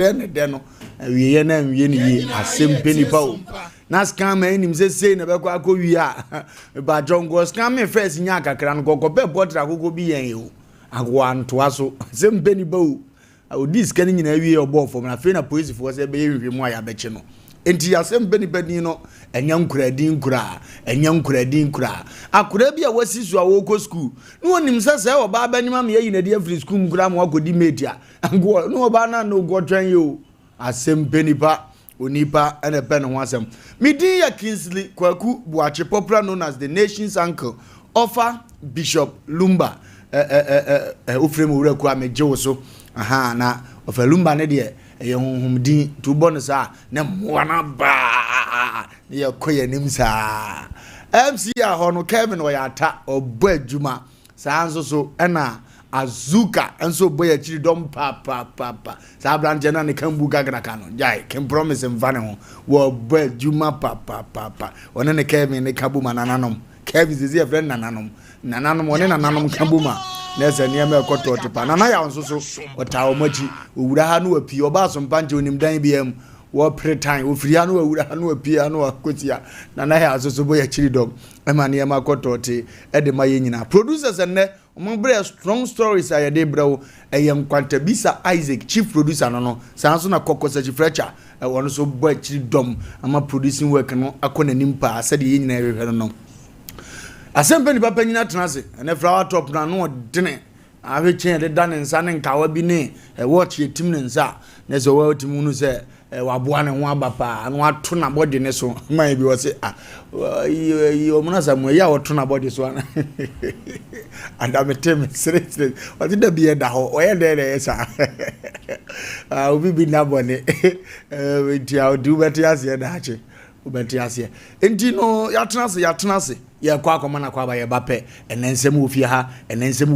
deno we ye na we ni Asem Mpe Nipa na scam enim say na be kwa wi a ba jongo scam me first nya kakra no kokope portrait agogo bi yen o agwa ntoa so Asem Mpe Nipa o dis kan nyina wi obo fom na fe na police for say be hwehwe mu aya beche no enti Asem Mpe Nipa ni no enya nkuradin kura akura bi a wasisu a wo ko school no onim sase o ba ba nyima me yi na dia free school nkura mo akodi media agwo no ba na no go twen yo Asem Mpe Nipa onipa ene pen ho asem midi ya Kingsley Kwaku Buache, popular known as the nation's uncle, Wofa Bishop Lumba ofrem wura ku ameje wo so aha na Wofa Lumba ne de ye honhom din to bonus a na moana ba ye koye nim sa MC a hono Kevin oyata obo adwuma sa anso so ena Azuka enso boy achiri dom pa sa branje na ne kambu gagara kano jai kem promise mvane ho wo boy juma pa one ne Kevin ne kabuma nananom Kevin zizi friend nananom one nananom kabuma na se ne me ekoto tipa nana ya onso so otawo machi owura ha no api oba so mpanje onim dan biam wo pretan ofiri ha no owura ha no api ha no akotia nana ya so boy achiri dom ema ne ma ekoto ti e de maye nyina producers enne Ombre strong stories aye de bro eyem kwantabisa Isaac chief producer no sanso na kokosa chi frecha wono so boy chi dom ama producing work no akona nimpa asade ye nyina ehwe no Asem Mpe Nipa panyina tenase ene flower top na no dene awe chen de dan nsa ne nkawa bi ne watch yetim ne nsa ne so wa timu no se waboa ne ho abapa no ato na body ne so man bi wo se yo muna samu ya woto na body so ana andametem seriously what did be da ho o ye de esa obi bi na bone ti a do better as ye da ache ubeti ase enti no ya tenase ye kwa akoma na kwa ba ye bape enensem ofie ha ensem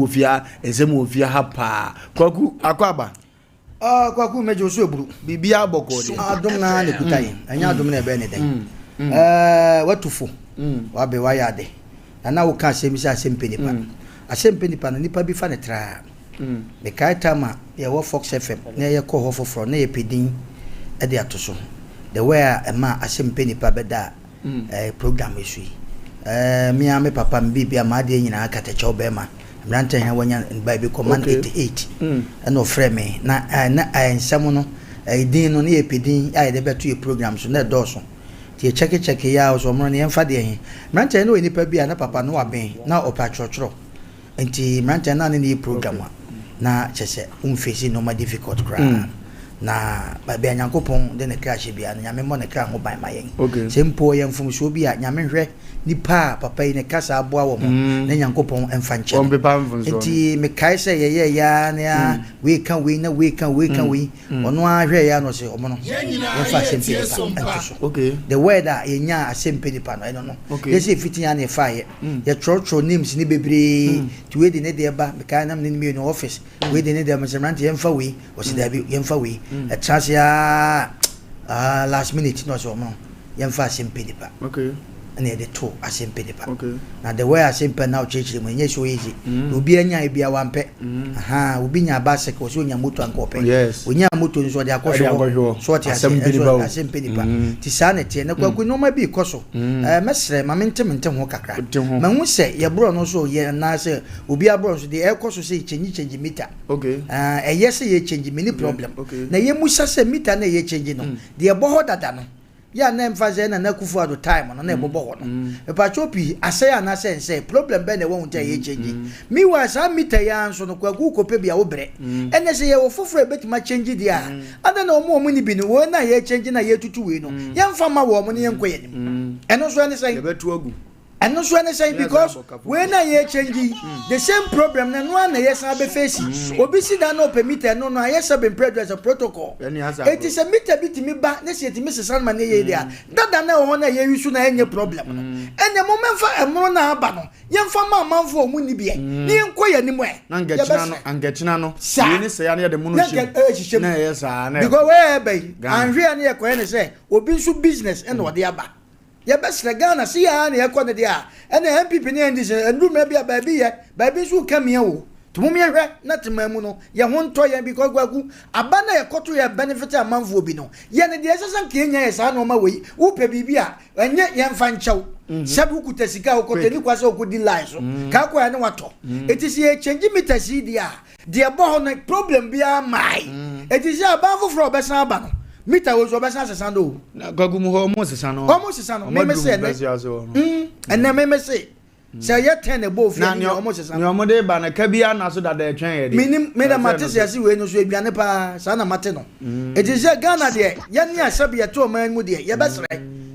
ofie ha pa kwaku akwaba kwaku mejo so eburu bibia aboko de adom na ne kutai anya adom na ebe ne den watufo wa be wa yade na wo ka Asem Mpe Nipa Asem Mpe Nipa na nipa bi fa ne tra me kai tama ye wo Fox FM na ye ko ho foforo na ye pedin e de atoso the way ma Asem Mpe Nipa beda program esu mi ame papa mbibi amade nyina akateche obema mrante ha wanya Bible command 88 and no frame na ensam no din no na epidin ai de beto e program so na doso ti check ya so mo na yemfa de hin mrante no enipa bi na papa no aben na opa chochoro enti mrante na ne program na chese umfesi no ma difficult cry na baby Nyankopon de ne crash bia nyame mo ne kra ho ban mayen sempo ye mfum so bia nyame hwe nipa papa ne kasa aboa wo mo na Nyankopon emfa nche enti me kai se ye ya na we kan we ono ahwe ya no se omo no emfa Asem Mpe Nipa the word that ye nya Asem Mpe Nipa no I don't know yes if it ya ne fa ye trotro names ni bebre to we de ne de ba me kai nam ni me no office we de ne de masemrant ye emfa we o se da bi ye emfa we a chance ya last minute no so mo yemfa Asem Mpe Nipa and the two Asem Mpe Nipa now the way Asem Mpe now church when you so easy obi anya e bia wampe aha obi nya bicycle so nya moto ankope we nya moto so de akoso so ti Asem Mpe Nipa ti sanete na kwaku no ma bi koso mesre ma mentem ho kakra ma hu se ye bro no so ye na se obi abro so de e koso se change meter yes ye change mini problem na ye musa se meter na ye change no de e bo dada no ya na emfaze na kufu at time no na ebobo ho no e pa chopi asaya na sense problem be na won ta ye change mi wa sa meter ya nso no kwagu kope bia wo bre ene se ye wo foforo ebetima change dia ada na omo ni bi no wo na ye change na ye tutu we no ye mfa ma wo omo ne ye nkoye nim eno so ene say betu agu and no so say because when I change the same problem na no na yes na be face obi si da no permit no yes have been as a protocol it is a meter bit me ba na se timi sesan ma na ye dia dada na ho na ye use na enye problem no and the moment fa emro na aba no ye mfa ma manfo mu ni bia ni enkoya ni mu na angechina no ye ni se ya na de mu no shi na yes na because we be and hwe na ye ko ne say obi so business and what dey aba ya besra Ghana si ya na yakọ ne dia ene MPP ne ndi se ndu me bia ba bi ye ba bi so kamia wo Tumumi ehwe na temamu no ye ho nto ye because gwagu aba na ye koto ye benefit amanfo obi no ye ne de esesa nke nya ye sa na ma wei wo pe bibia enye ye mfa nchaw sabu kutasika okoteni kwase okudi lie so ka kwa ne wato etisi ye change meter si dia de bo ho na problem bia mai etisi aba foforo obesan aba no meter wo so obesan sesa no gwagu mu ho mo sesa no me se ne enne me se say ye 10 above na almost sesa no mo de ba na ka bia na so da da twen ye de minim me da matese yasi we no so aduane pa sa na mate no etisi Ghana de ye ne asabe ye to man mu de ye besre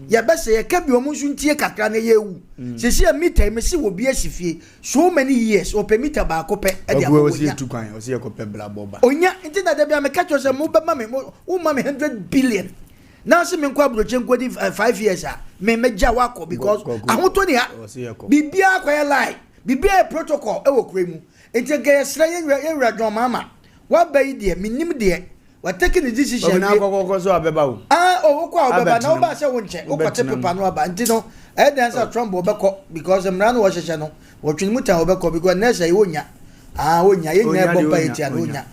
ye bese ye ka bi o mu ntie kakra na ye wu sesi a meter me si wo bi asifie so many years o pe meter ba ko pe e de akonya o si tukwan o si ko pe bla boba onya nti na da bia me ka cho se mu be ma me wo ma me 100 billion now see me nkwa broche nkodi 5 years me meja wako because ahoto ni ha bibia akwaya lie bibia protocol e wo kremu enti ga yesra ye radon mama wa bayi de minim de wa take the decision na akoko so abeba wo o kwa obeba na oba se wo nche o kwate paper no aba enti no e dan say Trump obeko because emra no wo hyehyɛ no wo twin muta obeko because na say wonya wonya ye nya bomba eti an wonya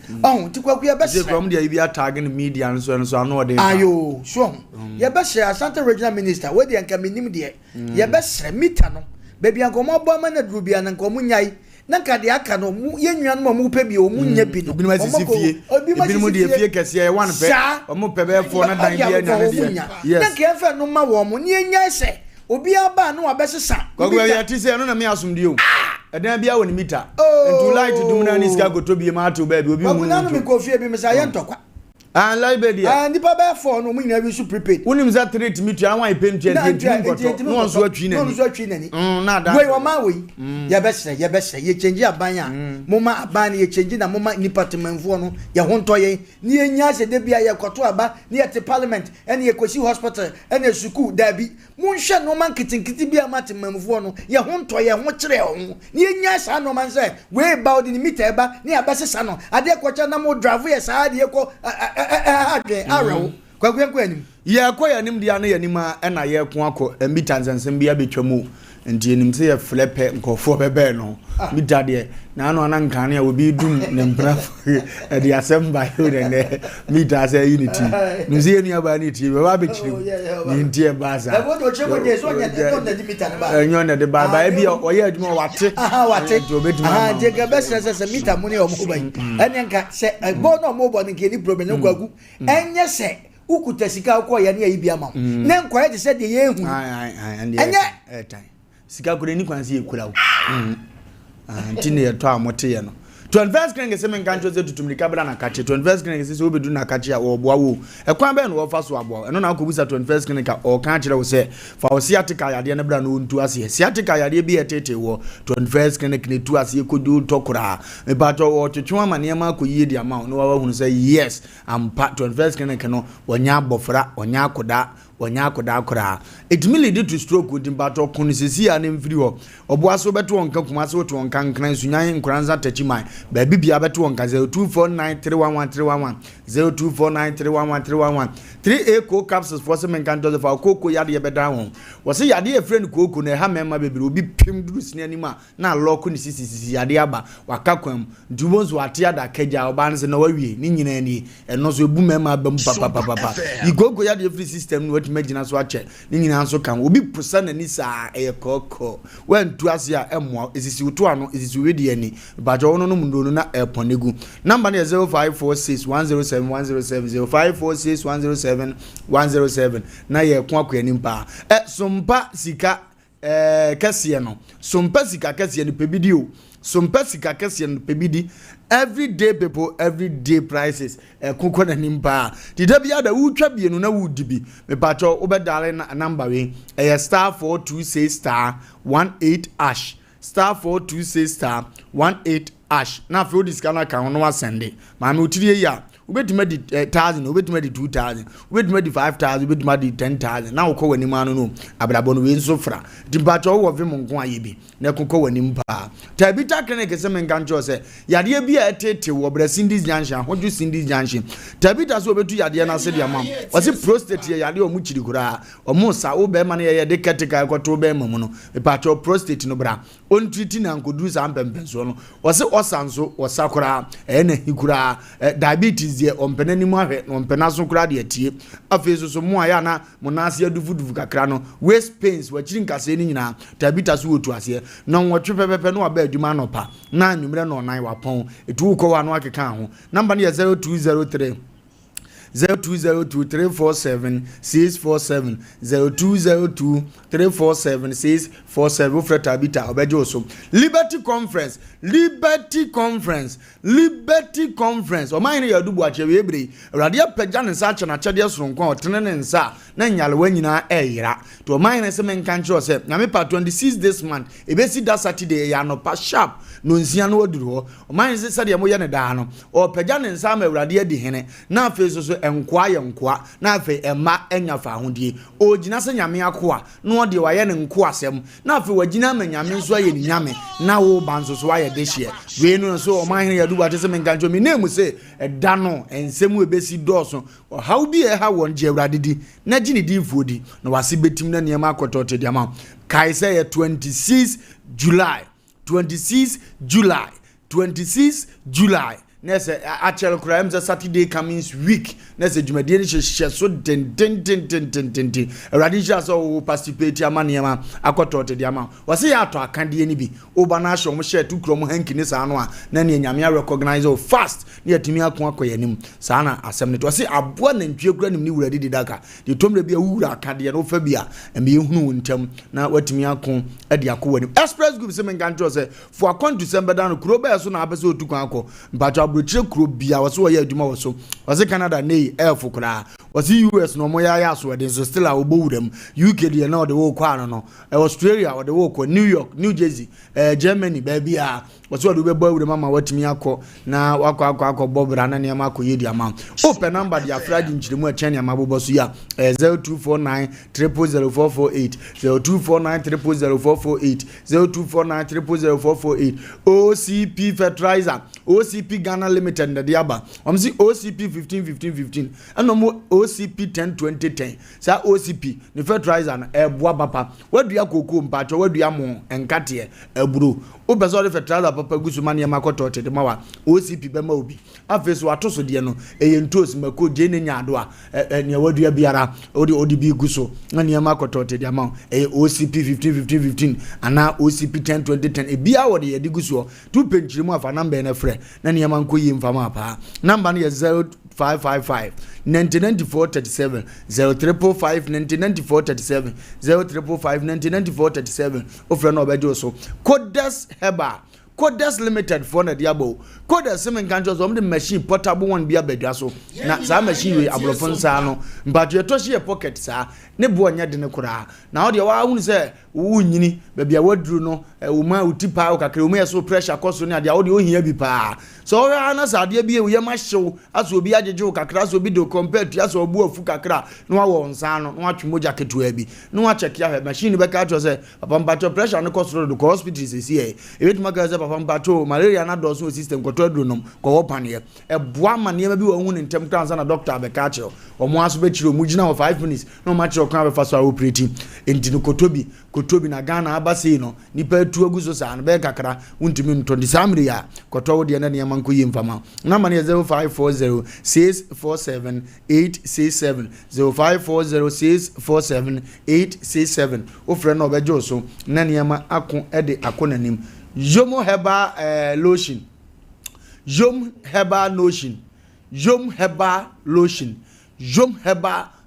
ti kwaku ye be se from there bi tag in media so ano de ayo so ye be share Asante regional minister we de anka minim de ye be share meter no baby anka mo bo ma na duru bia na nka mo nyai na nka de aka no ye nwan mo mo pe bi o mu nya bi no obi ma sisi fie obi mo de fie kese ye wan pe o mo pe be fo na dan bia nya na de yes na ka fa no ma wo mo ne nya se obi aba no abesesa kwaku ya ti se no na me asumdi o edan bia woni meter and to light dum na ni ska goto bi ma to ba bi obi mu na no me ko fie bi me sa ye ntokwa like be dia nipa be for no mu nyina bi su prepaid wonim za treat meter an wan pay meter dia goto no so atwi nani na da we o ma we ye be se ye change aban a mo ma aban ye change na mo ma nipa temanfo no ye ho nto ye ni enya se de bia ye koto aba ni ye te parliament ene ye kosi hospital ene school da bi mo nhwe no man kitinkiti bia ma temanfo no ye ho nto ye ho kire ho ni enya sa no man say we ba odi ni meter ba ni abasesa no ade kwacha na mo drive ye sa ade ko arawo kwakwenko anim ye ko ya nim dia na ya nim a na ye ko akọ meter nsensem bia betwamu nti enim se ye flepe nkofo bebe no meter de na ano na nkane a obi dum ne mbra e de asem ba yo ne meter say unity no se enu aba ni ti ba be kire ni nti e ba sa e bo do chego je so nya de meter ba enyo ne de ba ba bia o ye adwuma wate wate je ga be se meter mu ne o mo ba ene nka se bo no mo bo ni ke ni problem no gwagu enye se ukuta sika ko ya ne ya ibi ama ne nkwa ye se de ye hu enye sika kure ni kwansi ekura wo ntine ye to amote ye no 21st kenge se menka ncho ze tutumlika bla na kache 21st kenge se obedu na kache ya oboa wo ekwan be no ofa so aboa eno na akobusa 21st kenge ka o kan kire wo se fa o siatika yade na bla no ntu ase siatika yade bi etete wo 21st kenge kine tu ase kodu tokura me ba to o twetwa mane ma ko yie di ama no wa hunu se yes am pa 21st kenge no wonya abofra wonya akoda wonya akoda akora etimi lead to stroke with bato kunisisi ya ne mfiri ho oboa so beto onka kuma so to onka nkran sunyan nkranza tachiman ba bibia beto onka 0249311311 0249311311 3A co capsules for some encantos for koko yade ye beda ho wo se yade e friend koko na ha mema bebere obi pim duru sini anima na lock ni sisi yade aba waka kwam dubonzo ate ada kaja oba ne se na wawie ni nyina ni eno so ebu mema bam papa igoko yade free system no imagine so ache ni nyina so kan obi pusa na ni sa ekoko wantu ase a emwa esisi uto ano esisi wedi ani bajo wono no mundo no na eponegu number na 0546107107 0546107107 na ye ko akwani mpa sompa sika kase no sompa sika kase no pebidi o sompa sika kase no pebidi everyday people everyday prices kokko na nimpa dida bia da wutwa bienu na wudibi me pacho obedale na number we star 426 star 18 ash star 426 star 18 ash na fe odiska na kan no wasende ma me otire ya ubetuma di 1000 ubetuma di 2000 ubetuma di 5000 ubetuma di 10000 na ukọ wani ma no abrabo no we nso fra dimpa wo vim nko aye bi na kokọ wani mpa tabita clinic se men ganjo se yade bi a etete wo brasindis junction hoju sindis junction tabita so obetu yade na se dia mam wase prostate yade o mu chiri kura o mu sa wo be ma na ye de ketika koto be mamu no pacho prostate no bra on treat na nkodu sa mpempenso no wase osanso wasakura na hikura diabetes ye ompenani mu ahwe no ompenaso kura de atie afeso so mu aya na monase adufudufu kakra no waist pains wachiri nkase ni nyina tabita so wotu ase no nwotwe pepepe no aba adwuma no pa na anwumre no nan wapon etu ukọ wa no akeka ho number ne 0203 0202347647 0202347647 Ufreta Bita obejo so Liberty Conference o man ya dubu achewe ebre awrade apagya ne sa acha na chede soronko otene ne nsa na nyalewa nyina eyira to o man se men kan kyo se nyame pa 26 this month ebesi da Saturday ya no pa sharp no nsia no oduru ho o man se de mo ye ne da no o pagya ne nsa ma awrade adi hene na afeso so enkwa ye nkwa na afe ema enyafa ahodie o gina se nyame akoa no ode wa ye ne nko asem na afe wagina ma nyame nso aye ni nyame na wo banso so aye de hye we no so o man ya dubu ate se men kan kyo me name se da no ensemu ebesi doso how bi e ha won je awrade di na gini di mfodi na wase betim na niam akotote di ama kai say 26 July nese actual crimes Saturday coming week nese jumadi ni so den radisha so participate amaniama akotote diama wase ya to akande ni bi oba na ahwo mo share tu krom hankini sa no a na ne nyame recognize fast ne yatimi akon akoyanim sa na asem ne to wase aboa na ntwe kura nim ni wurade didaka de tomre bia wura akade no fa bia embe ehunu ntem na watimi akon ade akowanim express group se men ganjo se for akon December dan kuro ba so na abese otukwan akọ mpacho abrochire kuro bia wase wo ya adwuma wo so wase Canada nei elfo kura wase US no mo ya so de so still a obowuram UK de na de wo kwa no Australia de wo kwa New York New Jersey Germany baby a wase wo de be wuram ama watimi akọ na wakọ bobra na ne ma akọ yedi ama open number dia fradi nchiremu a chania mabobo so ya 0249 000448 0249 000448 OCP fertilizer OCP Ghana Limited na diaba omsi OCP 15 and no OCP 10 sa OCP ni fertilizer na eboa papa wadua koko mpacho wadua mo enkate eburu obeso de fertilizer papa gusu mane makoto de mawa OCP bema obi afeso atoso de no eyentos mako je ne nyaado a ne wadua biara odi bi guso mane makoto de ma OCP 15 ana OCP 10 ebia wode ye de guso tu penchirimu afa number na frɛ na ne manko yi mfama pa number no ye 0555 199437 0345 199437 0345 199437 ofra no obejo so Codes Limited for na diabo Codes semen kanjo so the machine portable one bia bedwa so na sa machine we abrofon sa no mbadwe to hye pocket sa ne bo nya de ne kura na o de wa hunu se wo nyini bia waduru no wo ma utipa o kakra wo ma so pressure koso ne ade o de o hia bi pa so o na sa ade bi e wo ma hyew aso obi ajeje o kakra so bi do compare to aso obu afu kakra no wa wo nsa no no atwe moja ketua bi no wa check ya machine be ka to se papa mbacho pressure no koso do hospital se sie e bit maka se papa mbacho malaria na do so system ko to adronom ko wo pane e boa mane ma bi wo hu ne ntem kransa na doctor be ka che o mo aso be chiro mu gina 5 minutes no ma che o kan be fa so operating enti no kotobi na Ghana abase no nipa tu aguso sa no be kakra untimi ntondi samri ya koto wo de na ne manko yi mfama na ma ne 0540647867 0540647867 ofre no bejo so na ne ma akon ede akonanim Jomo Heba lotion Jom Heba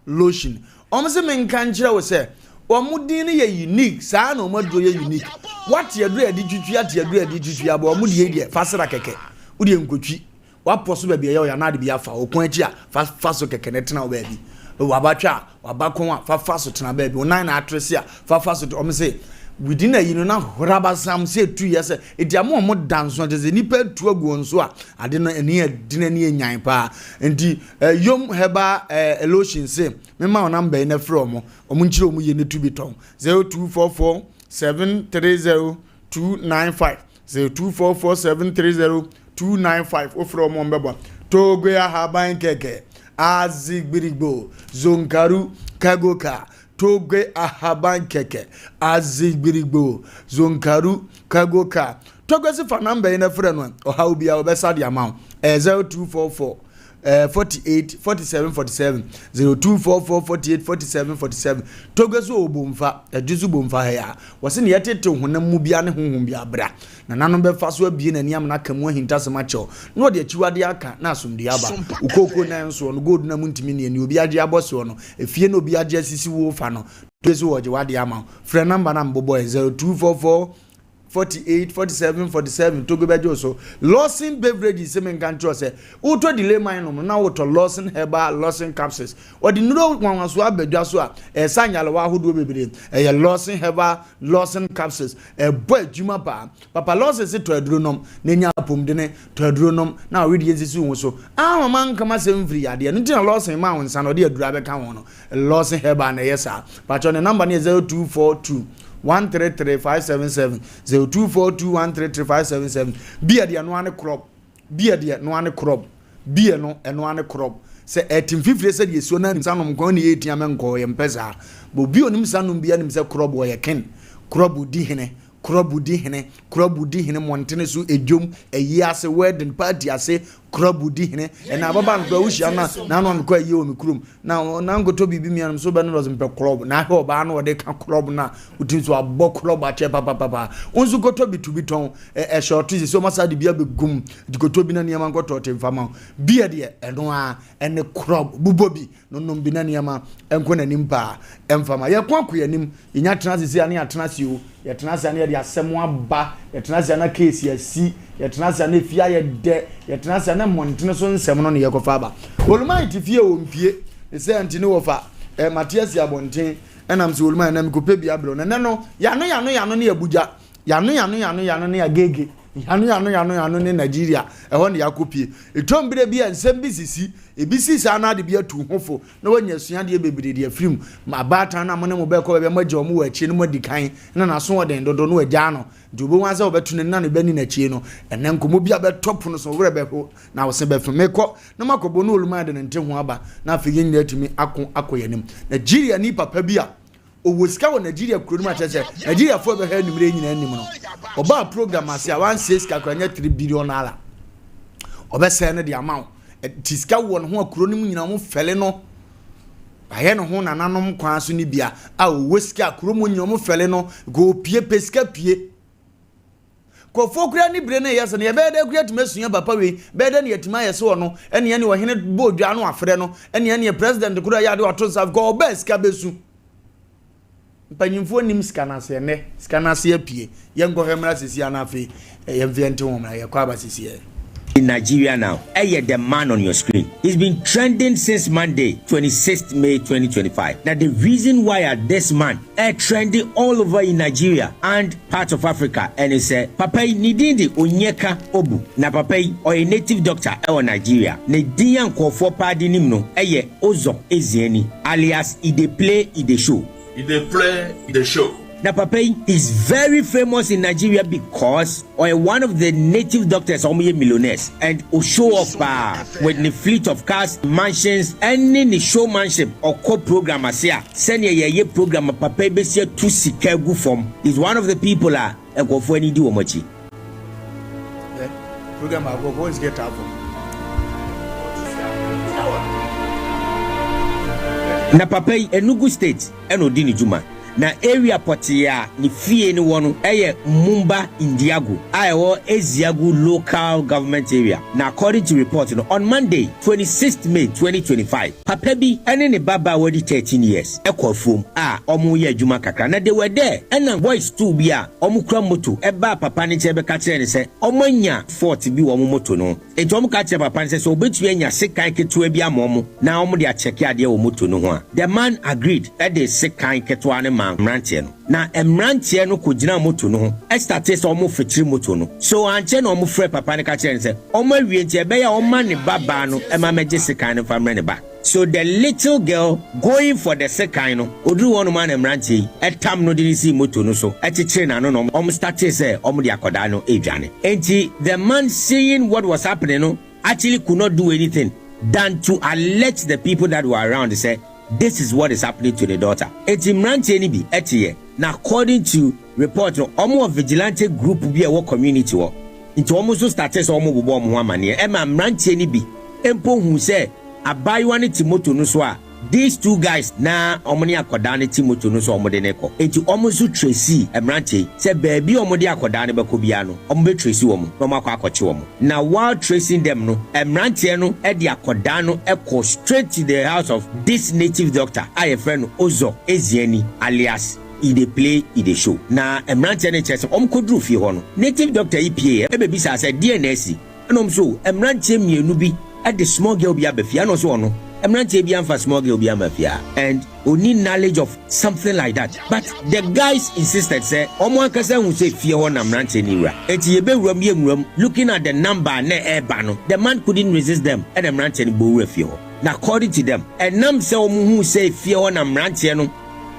lotion omse men kan kire wo se omudin ne ye unique saa na omadu ye unique what ye do edi twitwi aba omudi ye die fasira keke udi enkotwi waposo ba bia ye ya na de bia fa okon achi a faso keke ne tena wo ba bi wabatwa wabakon a faso tena ba bi onan na atrese a faso omse within a na raba sam say 2 years e dia mo dance no de nipa tu agu nso a ade no eni adina ne enyan pa enti yom heba lotion say me ma number na from omo nchire omo ye ne tu bi ton 0244 730 295 0244 730 295 ofro mo mbeba togo ya haban keke azigbirigbo zonkaru kagoka togwe ahaban keke azigbirigbo zonkaru kagoka togwe si fa number ina frɛ no oha obi a obesa de amount 0244 48 47 47 0244 48 47 47 togwe so obomfa aduzu bomfa ha ya wose ne yetete honam mu bia ne honhom bia bra na nanom be fa so abie na niam na kamu ahintasema chew no de achiwade aka na asomde aba ukoko na nso no gold na muntimi ne ni obi age aboso no efie na obi age asisi wo fa no togwe so oje wade ama frɛ number na mbobo 0244 48 47 47 to go bejo so Lawson beverages se men control say auto delay mine no na auto Lawson herbal Lawson capsules or the no wan so abedwa so a sanyale wa hodo bebere Lawson herbal Lawson capsules boy adwuma papa Lawson se to adronom na nya pomde ne to adronom na we de sisi wo so man kama se mfiri ade no tin Lawson ma won sa no de adura be ka won no Lawson herbal na yesa pa cho ne number ne 0242 133 577 0242 bia de no ane crop bia de no ane crop bia no eno ane crop se etim fifire se de so na nim sanom ko ne etia men ko ye mpesa bo bi onim sanom bia nim se crop wo ye ken crop di hene krobudi hene montene so ejom eyi ase wedding party ase krobudi hene na baba no wuhia na no ko eyi o mikrum na ngoto bibi mianum so be no rozem pe krob na he oba na ode ka krob na utin so abo krob ache papa onzu goto bitubi ton short is so masa de bia begum goto bi na niam ngoto temfama bia de eno a ene krob bubobi no nom bi na niam enko na nimpa emfama ye kwaku yanim inya transisi ani atrasi o ye transisi ani de asemo aba ye transisi na case ya si ye transisi na fia ye de ye transisi na montene so nsem no ne ye kofa ba oluma itifie o mpie se antine wofa Matias Yabonten enam se oluma na mikope bia bro na no yano ne abuja yano ne agege yano ne Nigeria ho ne yakopie etombire bia nsem bisisi ebisi sa na de bia tu hofo na wanya sua de bebere de afrim ma bata na mo ne mo be ko be magye mo wachi no modikan na so woden dodo no agya no dubo wanza obetu ne na ne bani na chi no enen komo bia be top no so wure be ho na wo se be fme ko na makobo no oluma de nte ho aba na afege nyina atumi akoyanim Nigeria ni papa bia owosika wo Nigeria kuro ma chese Nigeria fo be ha numre nyina anim no oba program ase a 16 ka kwanya 3 billion naira obese ne de amount tiska wo no ho akuro nim nyina mo fele no aye no ho nananom kwa so ni bia a owosika akuro mo nyina mo fele no go pie pesika pie ko fokura ni bre na yesa ne be da kura tumesuya papa we be da ne yatima yese wo no ene ne wo hene bodwa no afre no ene ne president kura ya de wato saf go obeska besu mpanyimfo nim skanase ne skanase apie yengo hemra sisi anafe yemviente wo mra yakwa ba sisi in Nigeria now. The man on your screen. He's been trending since Monday, 26th May 2025. Now the reason why this man trending all over in Nigeria and parts of Africa, and he said, Papa Nidindi Onyeka Obu. Na Papa or a native doctor in Nigeria. Ne diyan ko for party nimno Ozo Ezieni alias Ide play Ide show. Ide play Ide show. Now, Papa is very famous in Nigeria because one of the native doctors, millionaires, and who show up with the fleet of cars, mansions, any showmanship or co-program as here. Send ye program Papa Besia to Sikagu form is one of the people and go for any do omochi. Program I go always get up. Na Papa Enugu State and Odini Juma. Na area potia ni fie ni wono Mumba Indiago Eziago local government area. Na according to report on Monday 26th May 2025 Papa bi ene ne baba wadi 13 years ekofom omo ye adwuma kakra na they were there and boys too bia omo kura moto eba papa ne chebe ka kire ne se omo nya fort bi wo moto no enti omo ka kire papa ne se so obetu anya sekan keto bi amomo na omo de acheke ade wo moto no ho the man agreed that they sekan keto ane ma ma mrantie no na mrantie no ko gina moto no ho estarte so omo fetiri moto no so anche na omo frɛ papa ne ka kyerɛ se omo awie ntie be ya oma ne baba no ema megye sekan no famre ne ba. So the little girl going for the second no oduru one man mrantie etam no de si moto no so echichire na no omo start say omo de akoda no edwane enti the man seeing what was happening no actually could not do anything than to alert the people that were around. They say this is what is happening to the daughter. Enti mrantie ni bi etiye na according to report no omo vigilante group bi e wo community wo nti omo so started so omo bobo omo amane e ma mrantie ni bi empo hu say abaywa ne timoto no so a these two guys na omo ne akoda ne timoto no so omo de ne ko enti omo so tracy emrantie say baby omo de akoda ne beko bia no omo be tracy omo no makwa akoche omo na while tracing them no emrantie no e de akoda no e go straight to the house of this native doctor aye friend Ozo Ezieni alias he dey play he dey show na emrantie ne chese omo kodru fie ho no native doctor EPA e be bisa say DNS enom so emrantie mienu bi at the small girl be abafia no so no emrantie bi amfa small girl bi amafia and only knowledge of something like that but the guys insisted say omo akasa hu say fie ho na emrantie ni wura enti ye be wuram ye nwuram looking at the number na eba no the man couldn't resist them and emrantie ni bo wura fie ho na according to them enam say omo hu say fie ho na emrantie no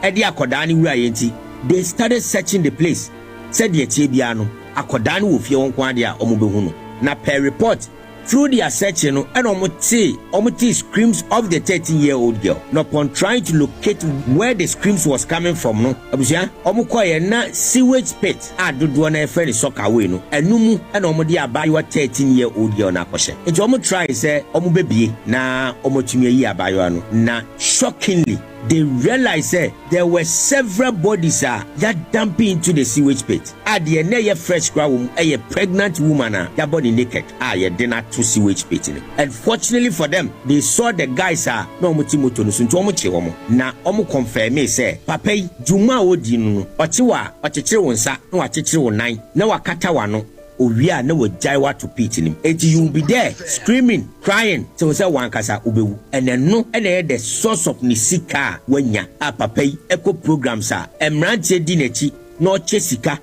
e de akoda ni wura yenti they started searching the place said the tie bia no akoda ni wo fie ho kwa de a omo be hu no na per report through their searching and Omoti screams of the 13-year-old girl. Now upon trying to locate where the screams was coming from, no, abusia omukoye na sewage pit adodo na efe ni soccer way no enumu and omodi abayo 13-year-old girl na kwose. Nti omo try say omo bebie na omotumi yi abayo no na shockingly they realized there were several bodies that dumping into the sewage pit. The na fresh crowd a pregnant woman their body naked. Ye dinner to sewage pit. And fortunately for them, they saw the guys no mutimoto no sunto omo chewomo. Na omo confirm say papa juma odi no ochiwa ochechire wonsa na wachechire wonan na wakata wano owia na wajaiwa to pit him. And you will be there screaming, crying so say wankasa ubewu. And then the source of nisika wenya papa eco programs emrantie di nechi no chesika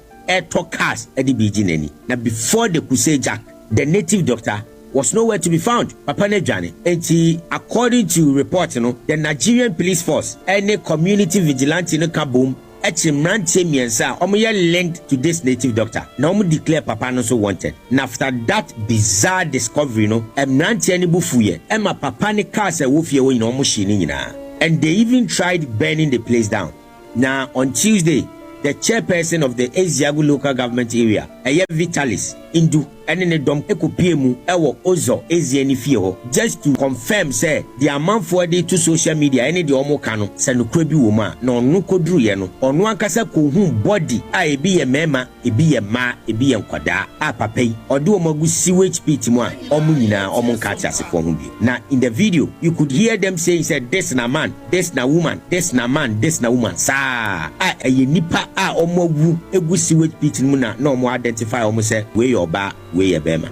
to cars at the beginning. Now before the crusade jack, the native doctor was nowhere to be found. Papa Nejani. And according to reports, the Nigerian police force, any community vigilante no kaboom, Mrantie miensa omoye linked to this native doctor. Now omo declare papa no so wanted. And after that bizarre discovery, Mrantie ni bufuye. Emma papa ni car se wofie wo ino omo shini nyina. And they even tried burning the place down. Now on Tuesday, the chairperson of the Eziagu local government area, Vitalis Indu, and in the dom ekopiemu ewo Ozo Ezieni fie ho, just to confirm say the amount forwarded to social media any the omo kano se no krebi woma na onu kodru ye no onu ankasa ko hu body a ebi ye mema ebi ye ma ebi ye nkwada a papai ode omo gu sewage pit mu a omo nyina omo nka tiasefo ho bi. Na in the video you could hear them saying said this na man, this na woman, this na man, this na woman sa a ye nipa a omo gu egu sewage pit mu na omo identify omo say we your ba we your bema.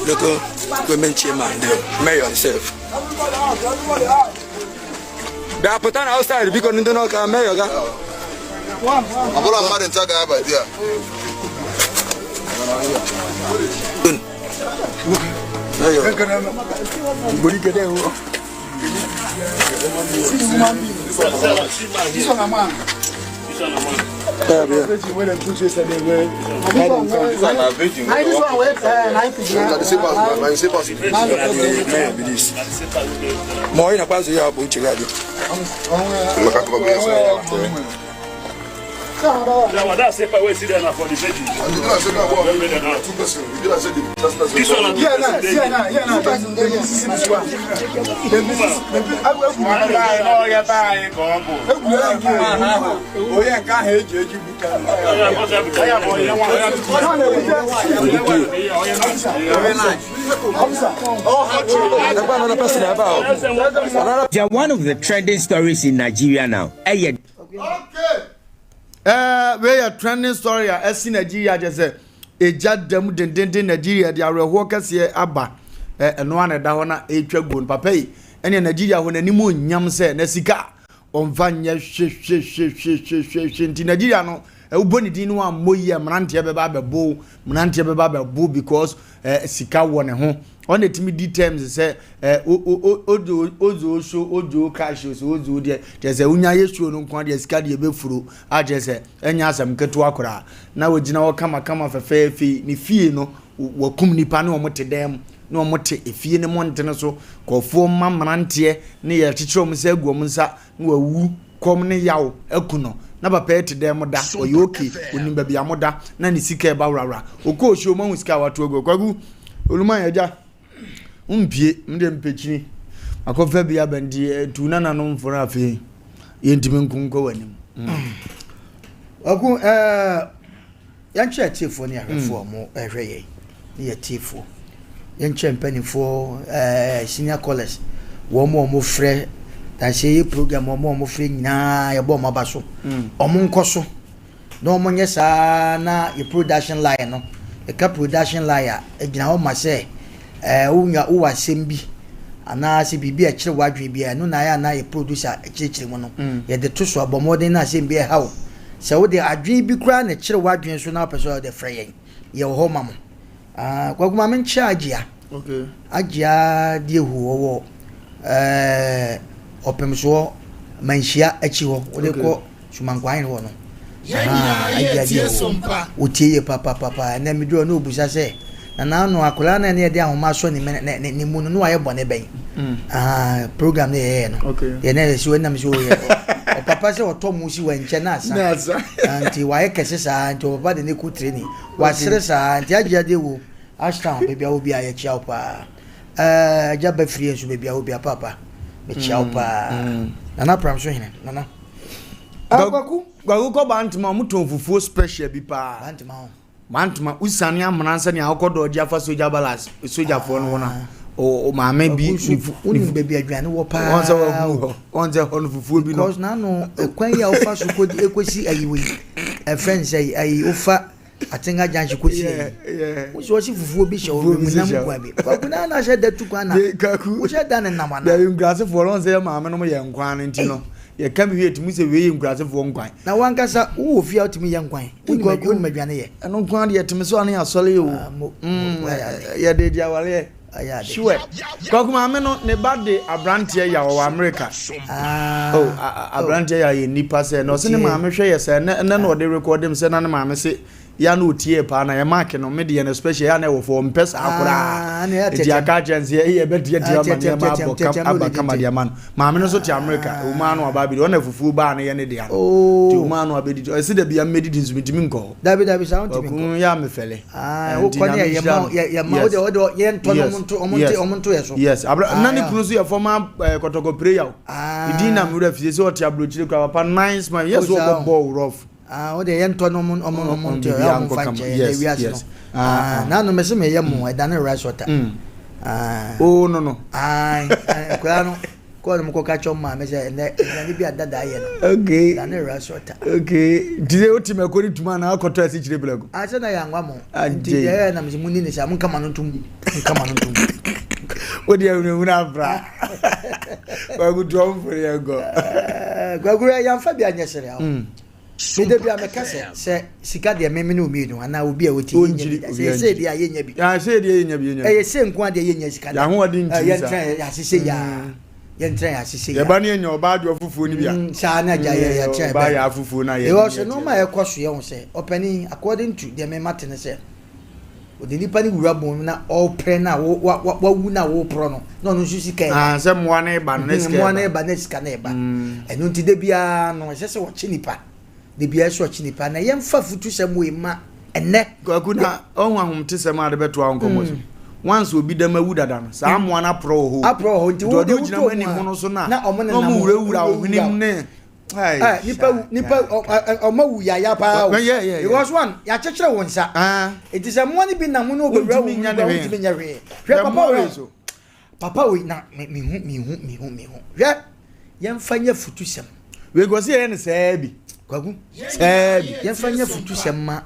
Local government chairman, the mayor himself. They are put on outside because they don't know mayor. I'm going to marry Taga by there. They are one of the trending stories in Nigeria now. Okay. We are trending story as in Nigeria just say eja dem den Nigeria they are workers here aba no one da hona etwa gon papa ene Nigeria ho nanimo nyam se na sika onfa nya hwe nti Nigeria no uboni din no amoyi mrantie beba bebo mrantie beba bebo because sika wo ne ho on the timi di terms say ozo cash so ozo de say unya yesuo no nko de sika de befuro age say enya asem keto akora na wogina wo kama fefe ni fie no wakum nipa ne omote dem na omote efie ne monte ne so kofo mamrantie ne ye chichiro mu say guom nsa na wawu kom ne yawo akuno na papa ete dem da oyoke onim ba bia moda na ne sika e ba wrawra okosho mahu sika wato agu kwagu oluman yaja umpie mde mpechini akofa bia bandi tuna na no mfora afi yentime nkunko wanim oku yanche tifo ne ahwefo mo ehweye ne ye tifo yanche mpanifo senior college wo mo frɛ ta se program mo frɛ nyina ye bo mabaso omo nkoso na omo nye sa na ye production line no e ka production line e gina ho ma se unya uwa sembi ana se bibi a kire wadwe bia no na ya na ye producer kire mu no ye de to so abomoden na sembi e hawo se wo de adwen bi kura na kire wadwen so na person de frɛ ye ho mamo kwaguma men charge ya okay agia die hu wo opemso manhia achi ho wo de ko sumankwan ho no agia die Sompa utie papa na mi do no obusa se na no akola na ne de ahoma so ni mu no aye bone ben program ne ye no ye na si wona mi so ye o papa se o to mu si wa nche na asa anti wa ye kese sa anti o papa de ne ku training wa sere sa anti agia de wo ashtown bebia obi aye chia pa jaba free so bebia obi papa be chia pa na pram so hene na Gwagu ko bantuma muton fufuo special bi pa bantuma usane amransa ne akodo dia fa soja balance soja fo no na o maame bi ni bebi adwane wo pa onze hono fufuo bi no because na no kwan ya ofa so ko ekosi ayiwe friends ayi ofa atenga janchi kosi wo so fufuo bi shawo mu na mkwa bi kwa na she da tukwa na wo she da na namana da yungrase fo onze maame no ye nkwan ntino no ye kan bi yetimi se we yungrase fo nkwan na wankasa wo ofia otimi ye nkwan wo madwane ye eno nkwan de yetimi so ane asole yo ye de dia wale sure kwa kuma ame no ne bade abrantie ya wo America abrantie ya ye nipa se no se ne maame hwe ye se ne no de record dem se na ne maame se ya no tie pa na ye mark no me de ne special ya na wo for mpesa akura e dia ka chance ye be dia dia ma abakama dia man maame no so ti America o ma no aba bi o na fufu ba na ye ne dia ti o ma no abedi o se de bia medi din zumi nko dabi sa on timi ya me fele o ko ne ye ma o de ye nto no omonto ye so yes na ne kunu so ye former kotoko prayer idina mu refuse so ti abrochire kwa papa nice man yes o go rough o de yento no omonto ya mo fanche de wiase no na no mese me ye mo e da ne rice water oh no kwa no ko no ko ka choma me se ne bi adada ye no okay da ne rice water okay dize oti me ko ni tuma na akoto asi chire blego se na ya ngwa mo ndi ye na me muni ne sha mun kama no tum o de una bra ba gu drum for ye go gwagu ya mfa bi anyesere ya me de bia me kase se sika de me no mi no ana obi a woti se de aye nya bi se de aye nya bi nya se nko de aye nya sika ya ho ade nti ya tran ya sise ya tran ya sise ya ba ne nya oba de ofufuo ni bia sa na ja ya tran ba ya afufuo na ye e so no ma e kwaso ye ho se opani according to the me matene se o de nipa ni wura bom na all pre na wa wu na wo pro no no so sika se mo na e ba no sika mo na e ba na sika na e ba enu nti de bia no se wo chi nipa de bia so chi nipa na ye mfa futu sem we ma enne kwakuna onwa ahomte sem ade beto ankomo so once obi dama wu dada no sa mo na pro ho nti wo de gina mani hono so na no mo wura ohnim ne nipa omawu ya pa because one ya chechire won sa it is a money bi na mo no obewura wo nya hwe papa we na mi hu hwe ye mfa nya futu sem we go see any sabi kwagu sabi ye mfa nya futu sem ma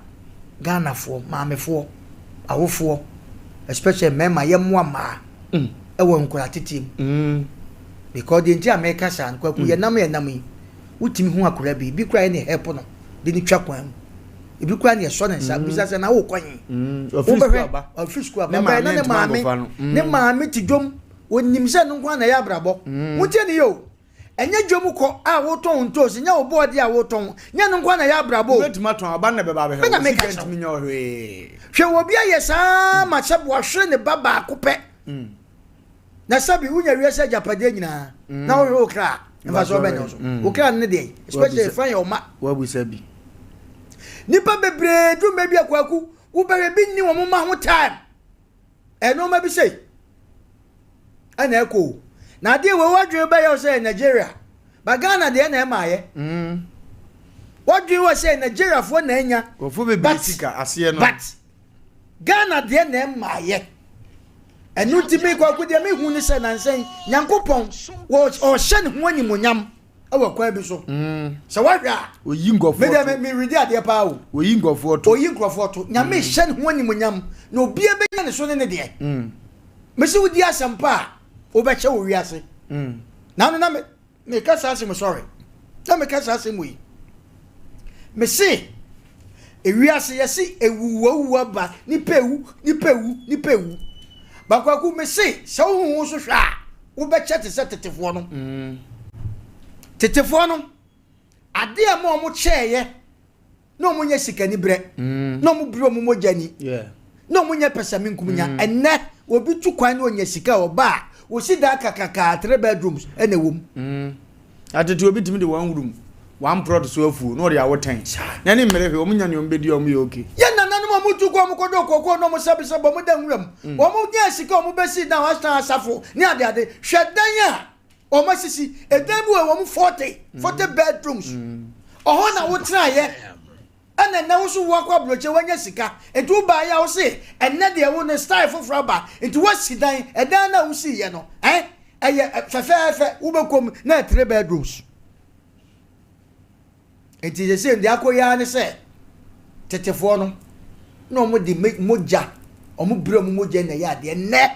Ghana fo maamefo awofo especially mema ye moa ma e wo nkura titim because the entire America san kwaku ye nam yi wutimi ho akora bi kura ne help no de ni twa kwan ibi kura ne so ne sa bisa se na wo kwan office aba ne maame ti dwom wonim se no kwan na ya brabo wutie ne yo enye dwom ko a wo ton ntos nya wo body a wo ton nya no kwan na ya brabo wetima ton aba na be ba be he wo nya hwe hwe obi aye sa ma che bo hwe ne baba akopɛ na sabi unya wiase japade nyina na wo okra mfa so be nyoso okra ne de especially fan your ma wa bu sabi nipa bebre du mebi akwaku wo bere bi ni wo ma ho time eno ma bi sei ana eko na de we wadwe be yo say Nigeria ba Ghana de na ma ye wadwe wo say Nigeria fo na anya ofo be bisika ase no but Ghana de na ma ye enu tibi kwaku de me hu ni say nansen Nyankopon wo o hye ne ho animonyam awa kwa bi so so wadwa oyi ngofo me de me ready ade pa o oyi ngofo to nyame hye ne ho animonyam na obi e benya ne so ne de me se wudi asampa o be che wo wiase na no na me ka sa asem sorry na me ka sa asem wi me se e wiase yesi ewuwa ba ni pewu bakwaku me se se wo so hwa wo be che te se tetefo no tetefo no ade a mo cheye no mo nya sika ni bre no mo bre mo jani no mo nya pesa mi nkumnya enne obi tu kwan no nya sika oba wo si da kakaka 3 bedrooms ene wom atete obi timi de one room one plot so afu no de awoten na ne mmere hwe o munya ne ombedi o mu ye okay ye nana no mo tu kwa mo kodo kokko no mo sabi bo mo dan nwam wo mo nya sika o mo besi dan wastan asafo ni ade hwedan a o ma sisi edan bi wo mo 40 bedrooms oho na wo tra ye ana na wo so wo akwa bloche wanya sika etu ba ya wo se enne de wo ne style foforo ba etu wo sidan edan na wo si ye no eye fefefe wo bekom na 3 bedrooms enti je se ndi akoya ne se tetefo no mo di moja o mo bre mo moja na ya de ne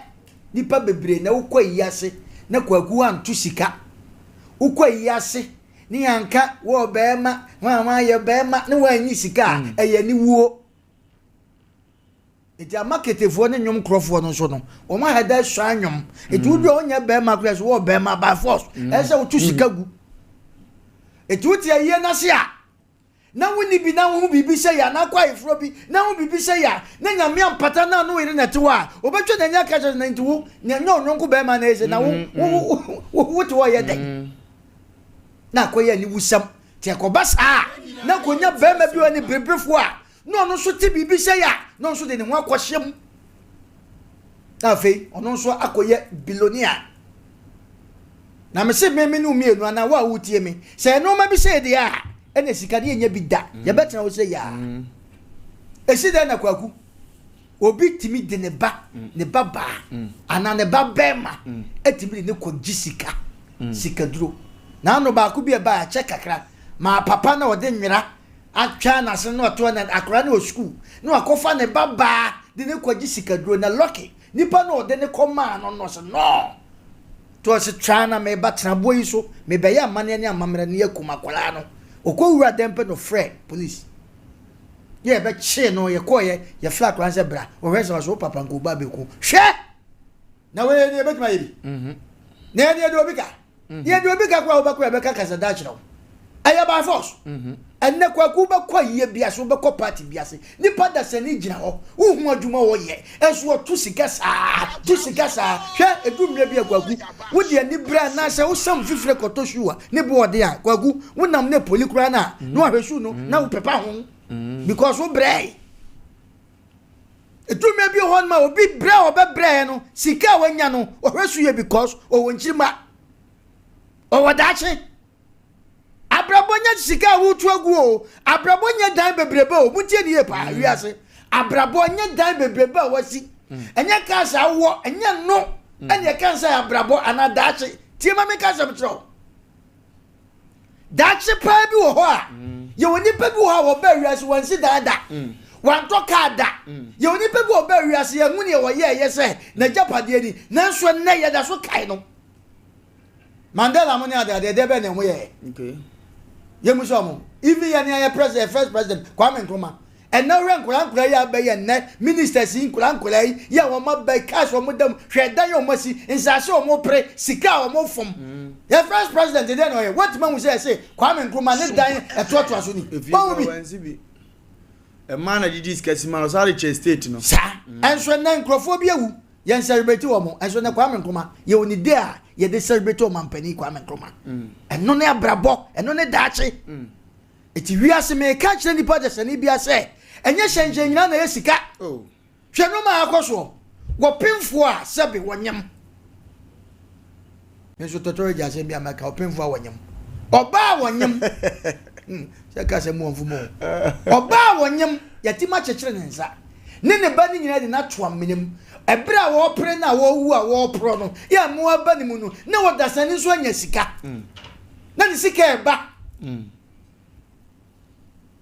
nipa bebre na wo kwa yase na kwaku antu sika wo kwa yase ni yanka wo bema wa ye bema ni wa nyi sika eye ni wuo enti amaketefo ne nyom krofo no so no o ma hada so anyom enti wo do onya bema kra so wo bema by force ese wo tu sika gu enti wo tie ye na se a na woni bi na wo bibi se ya na kwa ifro bi na wo bibi se ya na nyame ampata na no ire na tewa obetwe na nya kaje na ntiwo nya nyonko bema na ese na wo to ye den na koye ni wusam te akobasa na konya bema bi woni bebrefo a no so te bibi se ya no so de ne ho akohyem na fe ono so akoye bilonia na me se me no mienu ana wa wutie me se no ma bi se de a ene sikade enya bi da ye betena wo se ya esi de na kwaku obi timi de ne baba ana ne baba etimi ne ko gisika sikaduro na no ba ku bi e ba che kakra ma papa na ode nwira atwa na se no to na akra na o school no akofa ne baba de ne ko gisikaduro na lucky nipa na ode ne koma no so no to se twana me batena boyi so me be ya mane ne amamra ne yakuma kwala no okowura dempe no friend police ye be che no ye koye ye flat ran se bra o hwese so papa nko ba be ku hwe na we ne be tuma ye ne ne do bika ye do bika kwa obakwa be ka kasa da chiro aya by force enne kwa ku be kwa ye bia so be ko party bia se ni pada se ni gina ho hu adwuma wo ye enso to sika sa hwe edumre bia kwa ku wo de ni bra na se wo sam fifre koto shuwa ni bo de a kwa ku wo nam ne polikura na no ahwesu no na wo pepa ho because wo brai edumre bia ho ma obi bra obe bra no sika wanya no ahwesu ye because o wonchima o wadache abrabonya sika wutu agu o abrabonya dan bebrebe o mutie ni pa wiase abrabonya dan bebrebe o wasi enya kasa wo enya no enya kansa abrabo anadache tie ma me kasa mtro dache pa bi wo ho a ye woni pa bi wo ha wo ba wiase wansi dada wan to kada ye woni pa bi wo ba wiase ye huni ye wo ye se na japade ni nanso na ye da so kai no Mandela money ade de be ne mo ye. Okay. Ye mu so mo. Even ye president first president Kwame Nkrumah. And now rank kura ya be ye ne ministers in kura ya wo ma be cash wo mo dem hwe dan yo mo si insase wo mo pre sika wo mo fom. Ye first president dey no ye. What man we say Kwame Nkrumah ne dan etoto aso ni. Ba bi. A man at this case man was already state no. Sa. And so na nkrofobia wu. Ye celebrate wo mo. And so na Kwame Nkrumah ye oni dey a ye dey celebrate wo mampani Kwame Nkrumah. Eno ne abrabo, eno ne daache. Eti wiase me ka kire nipa de sani bia se. Enye hyenje nyina na ye sika. Oh. Hwe no ma akoso. Wo pemfo a sebe wonyam. Yeso totoro ja se bia maka wo pemfo a wonyam. Oba wonyam. Se ka se mu onfu mo. Oba wonyam yatima chekire ne nsa. Ne ba ni nyina de na toa menem. Ebra wo pre na wo wu a wo pro no. Ya mu aba ni mu no. Na wo dasani so anya sika. Na ni sika eba.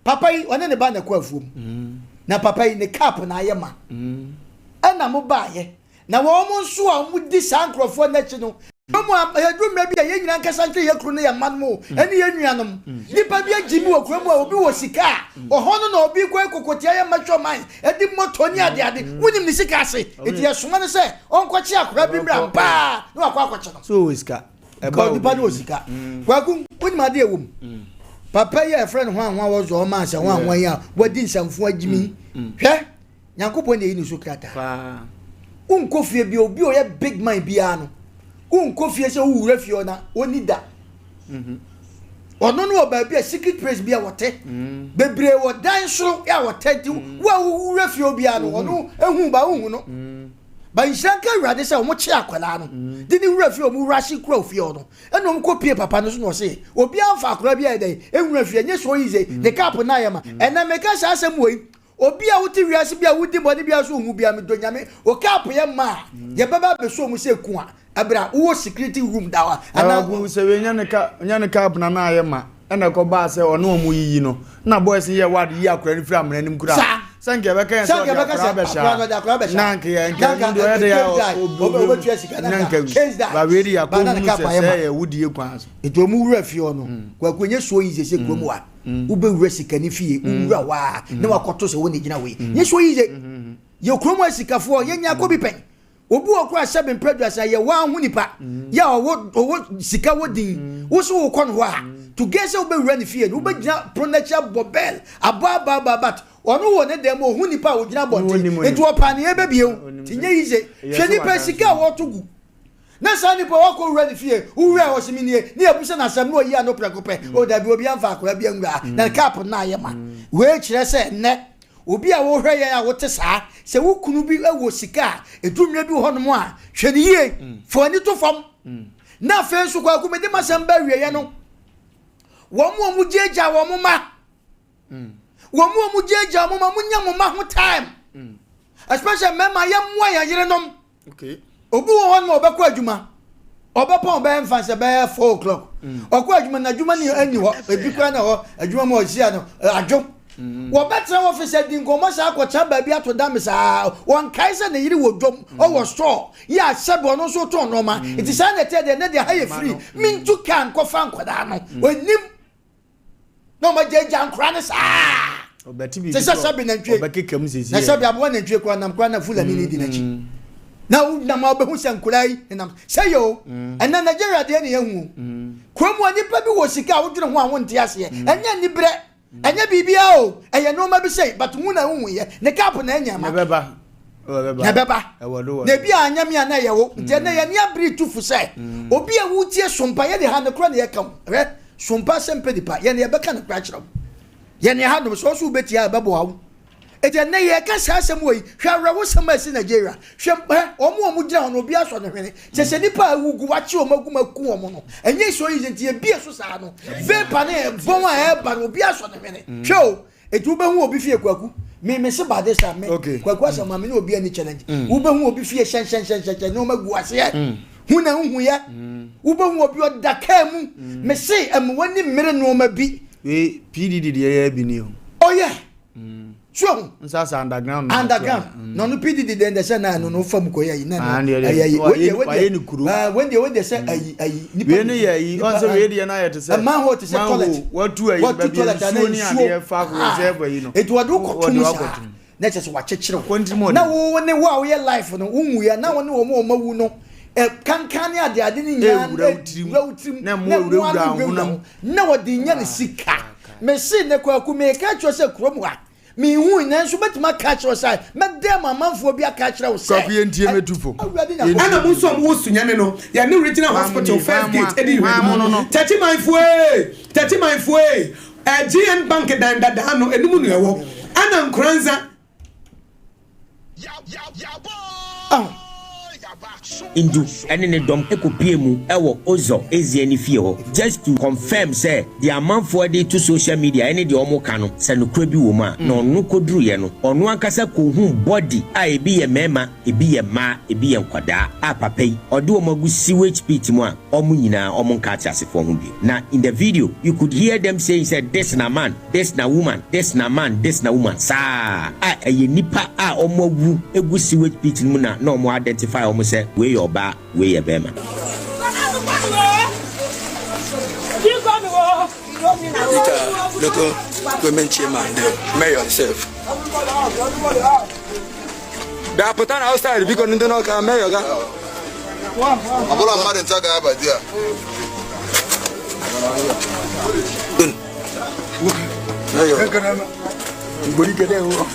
Papa yi one ne ba na kwafuom. Na papa yi ne cap na ayema. Ana mo ba ye. Na wo mo nso a mo di sankrofo na chi no. Mo adru mra bi ye nyina nkasa ntwe ye kru ne ya man mo. Ene ye nuanom. Nipa bi agimi wo kru mo a obi wo sika. Ohono na obi kwa kokotia ye matwo man. Edi moto ni ade. Wonim ni sika ase. Eti ye soma ne se onkochi akora bi mra mpa. Na akwa akwache no. So sika. Eba nipa no sika. Kwaku wonim ade ewum. Papa ye friend ho anwa wo zo ma ase ho anwa ya wadi nsamfo agimi hwe nyankopon ne yi ni so krata pa unkofie bi obi o ye big man bia no unkofie se wura fie na oni da ono no ba bia secret place bia wote bebre wo dan so ya wote ti wa wura fie bia no ono ehu ba hu no ba nshanka urade se o mo chi akwala no dini wura fie o mu rashi kura fie no eno mo kopie papa no so no se obi amfa akora bia dey ehura fie nye so yize the cap na yema ena meka sha asem wo obi a wuti wiase bia wudi body bia so hu bia me do nyame o cap ye ma ye baba be so mu se ku a abra wo security room dawa ana gu se we nya ne cap na yema ena ko ba se ono mu yiyi no na boys ye wad yi akora ni fra amranim kura sanke beka so na nke ya nke ndo ya de ya ba weri ya ko mu se wudi ekwan so eto mu wura fie no kwa kwenye so yize se kwa mu a ube wura sika ni fie wura wa na wakoto se woni gina we ye so yize ye kromo sikafo ye nya ko bi pen obu okura Asem Mpe Nipa ye wa hu nipa ya owo sika wodin wo so wo kon ho a to gese ube wura ni fie ube gina pronature bobel abababat ono wo ne dem o hu nipa wo gina bonte etu opane e bebie tinye yize hwe nipa sika wo togu na sa nipa wo ko wura ni fie wura wo siminie ni ebusa na asem no yi ano prekope o da bi obi amfa akora bi nwura na cap na ayema we kire se ne obi a wo hwe ye a wo te saa se wo kunu bi ewo sika edumwe bi ho no mo a hwe ni ye fo ani to fam na fe nso kwa kumede masam ba wie ye no wo mu jeja wo mu ma wo mu jeja wo ma munya mo ma ho time especially mema ye mo ya yire nom okay obu wo ho no obekọ adwuma obepon be mfa se be 4 o'clock okọ adwuma na adwuma ni ani ho ebi kwa na ho adwuma mo hia no adwo wo betra officer din komo sa akọcha ba bi ato dam sa won kaisa na yiri wo dwom o wo store ya sebo no so to no ma it is an ete de na de haye free mintu kan ko fan kwada no onim no ma jeja nkra ne sa obeti bi se sabi na ntwe obekekam sisi na sabi abo na ntwe kwa nam kwa na fulani ni di na chi na ma obehu sankurai nam say yo and na Nigeria de ne yahu kromo ani pa bi wo sika wo dwene ho a wo nte ase enya ni bre enya bibia o eye no ma bi say but hu na hu ye ne cap na enya ma beba na bi anya mi ana ye wo nte na ye ne abri tufu say obi a wutie sompa ye de ha ne kro na ye kam sompa Asem Mpe Nipa ye ne ye beka ne kra kira ye ne ha no so so betia bebo ha ete na ye ka sa asem wo yi hwa wo sama si Nigeria hwe omo gina ho no obi aso ne hwene se nipa awugu wachi omagumaku omo no enye so yi ntie bie so sa no vepa ne bon a e ba no obi aso ne hwene hwe etu be hu obi fie kwaku me se ba de sa me kwaku asama me ne obi ani challenge wo be hu obi fie shen no magu ase ye hu na hu ye wo be hu obi odaka mu me se am wani mere no ma bi we PDD de ye bi ni o oh yeah So nsasa underground no no pdd then they say na no fam ko yayi na when they say ayi we no yayi on say we dey na yet say man ho to say toilet what do ayi baby so ni ade fa ko reserve yi no it wadu ko tum na just wa chechire na wo ne wo ye life no unwu ya na wo ne wo mawu no kankan ade ni nya rawtrim na mo rawda hunam na wodi nya ne sika me si ne kwaku me ka cho se krom wa me hu na nso betima ka cho sai me dem amanfo bi aka kire wo sai kwaku entie metufo ana mo so mo sunyane no ya ne regional hospital first gate edi we no tati my fue GN bank dan dada no enum no ewo ana nkranza Indu ene ne dom ekopie mu ewo ozo ezie ni fie ho just to confirm say the amount for the to social media ene de omo ka no se no kura bi wo ma na onu koduru ye no onu ankasa ko hu body a ebi ye mema ebi ye ma ebi ye nkwada a papai ode o magu sewage pit mu a omo nyina omo nka tiasefo ho bi na in the video you could hear them saying said this na man this na woman this na man this na woman sa a ye nipa a omo wu egu sewage pit mu na omo identify omo say we your ba we your bema local government chairman the mayor himself da putana outside because ndio no ka mayor ga abola mmadụ nta ga aba dia mayor ngori kede o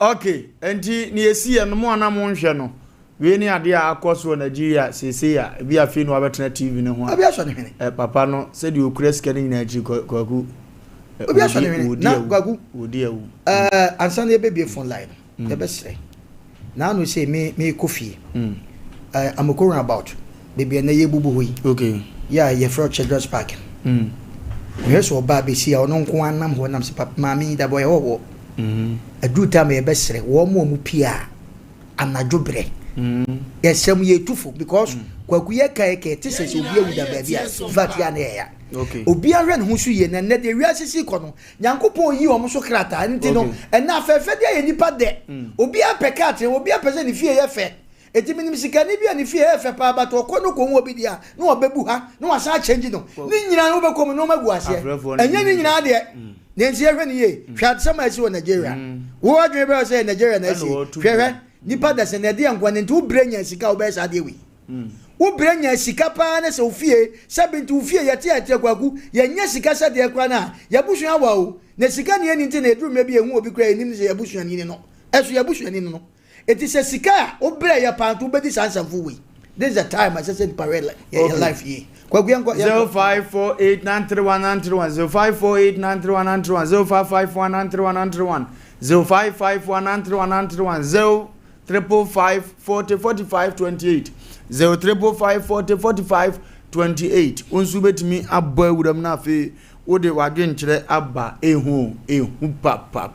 okay enti ni esi ya no mo ana mo nhwe no we ni ade a akoso Nigeria sese ya bi afi no abetena TV ne ho abi aso ne hene papa no se di okura sika ni na ji kwaku abi aso ne hene na kwaku odi awu ansa na ebe phone line e be sre na no say me coffee I'm going about baby na ye bubu hoyi okay yeah ye for children's park yes o ba be si ya ono nko anam ho nam se papa mami da boy ho adu time e be sre wo mu pia anadwobre yesem ye tufo because kwaku ye kai ke tese se obi awu da ba bia vat ya na ya okay obi ahwe ne ho so ye na de wi asisi ko no nyankopon yi omo so krata nti no na afefe de ye nipa de obi apeka atre obi apese ne fie ye fe etimi nim sika ni bia ne fie ye fe pa ba to ko no ko wo bi dia na obebu ha na wasa change no ni nyina no be ko no magu ase enya ni nyina de nensi ehwe ni ye hwa sama esi wo Nigeria wo adwe be say Nigeria na esi hwe nipa da se na de yankwa ne nti wo brenya sika wo be sa de wi wo brenya sika pa na se ofie sabinti ofie yete kwaku ye nya sika sa de kwa na ya busu awa o na sika ne ni nti na eduru me bi ehu obi kra enim se ya busu ani no eso ya busu ani no eti se sika wo bre ya pa to be di sansanfo wi this is the time I said parallel your life ye kwaku yanko 0548931931 0551931931 0555404528 0355404528 unsu betimi abba awuram na afi wode wadwen kire aba ehu papa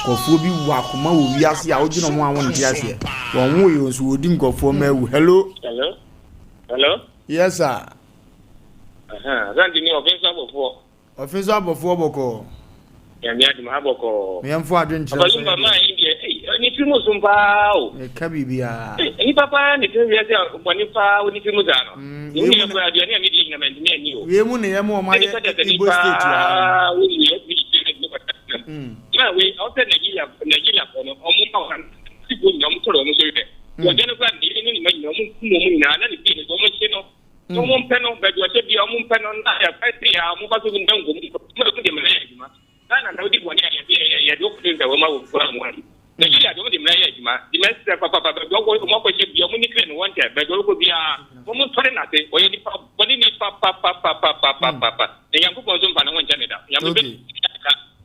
kofo bi wakoma wo wiase a ogino mo awon ntiase won wo yo so wodi nkofo mawu hello yes sir zandi ni officer abofo boko ya mi adi ma boko mi amfo adwen kire Wofa Lumba ma India ni filmu Sompa o e kabibia ni papa ni filmu ya boni pa ni filmu zano ni ya kwa adi ni di ngament ni ani o we mu ne yemo o ma ye Igbo state ya na we outside Nigeria ko no omo pa kan ti go nyom toro mo so ide yo jeno kwa ni ma nyom kumo mu na na ni bi ni go mo cheno omo mpeno be do se bi omo mpeno na ya fa ti ya mo ba so ndan go mo ko de mena ya juma na na odi boni ya do ko de wo ma wo kwa mo Nigeria do de mena ya juma di mesa papa do go mo ko se bi omo ni kre no won te be do ko bia omo tore na te o ye di pa boni ni pa ne yanko ko zo mpa na won jane da ya me be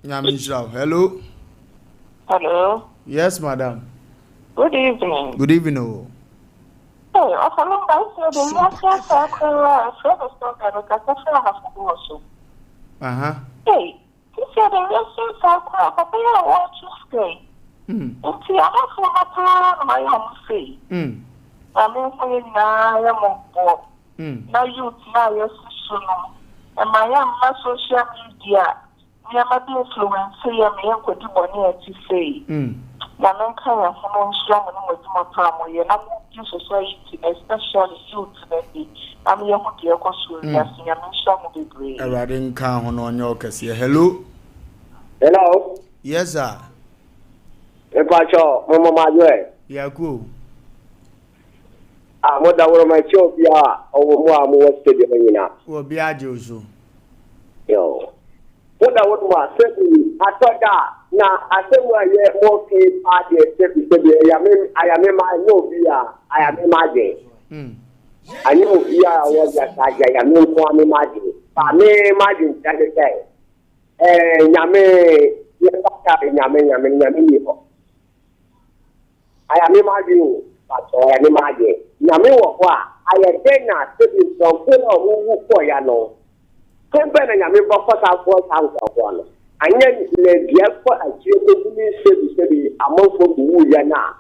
Nyamisha. Hello. Hello. Yes, madam. Good evening. Good evening. Oh. Hey, Wofa Lumba, I said the National Circle for stock and the hospital. Hey, he said the National Circle, but they are watching screen. Until I have for my plan, my own fee. I mean, saying now I am on board. Now you now your sister, and my young social media. Me am a influence, say I am going to money to say. Na men kan ya hono nhyia mo no modimo pam ye na mo society especially youth na bi am ye ho de ekoso ya sinya men nhyia mo bebre Awade nkan hono onye okese. Hello. Hello. Yes sir. E pacho mo majo Yaku. Mo da woro ma cho bia owo mo amu stadium nyina. Wo bia je oso. Yo. Mo da woro ma se atoda na asemwa ye mo ke ade se ya me ma no bia aya me ma je. Anyo bia wo ya ta ya me ko me ma je. Ba me ma je ta de nyame ye ta nyame ni ho. Aya me ma je o. Ba to ya me ma je. Nyame wo ho a aya de na se bi so ko no wu ko ya no. Kembe na nyame ba ko ta ko no. Anya le dia ko achi ko bi se amofo wu ya na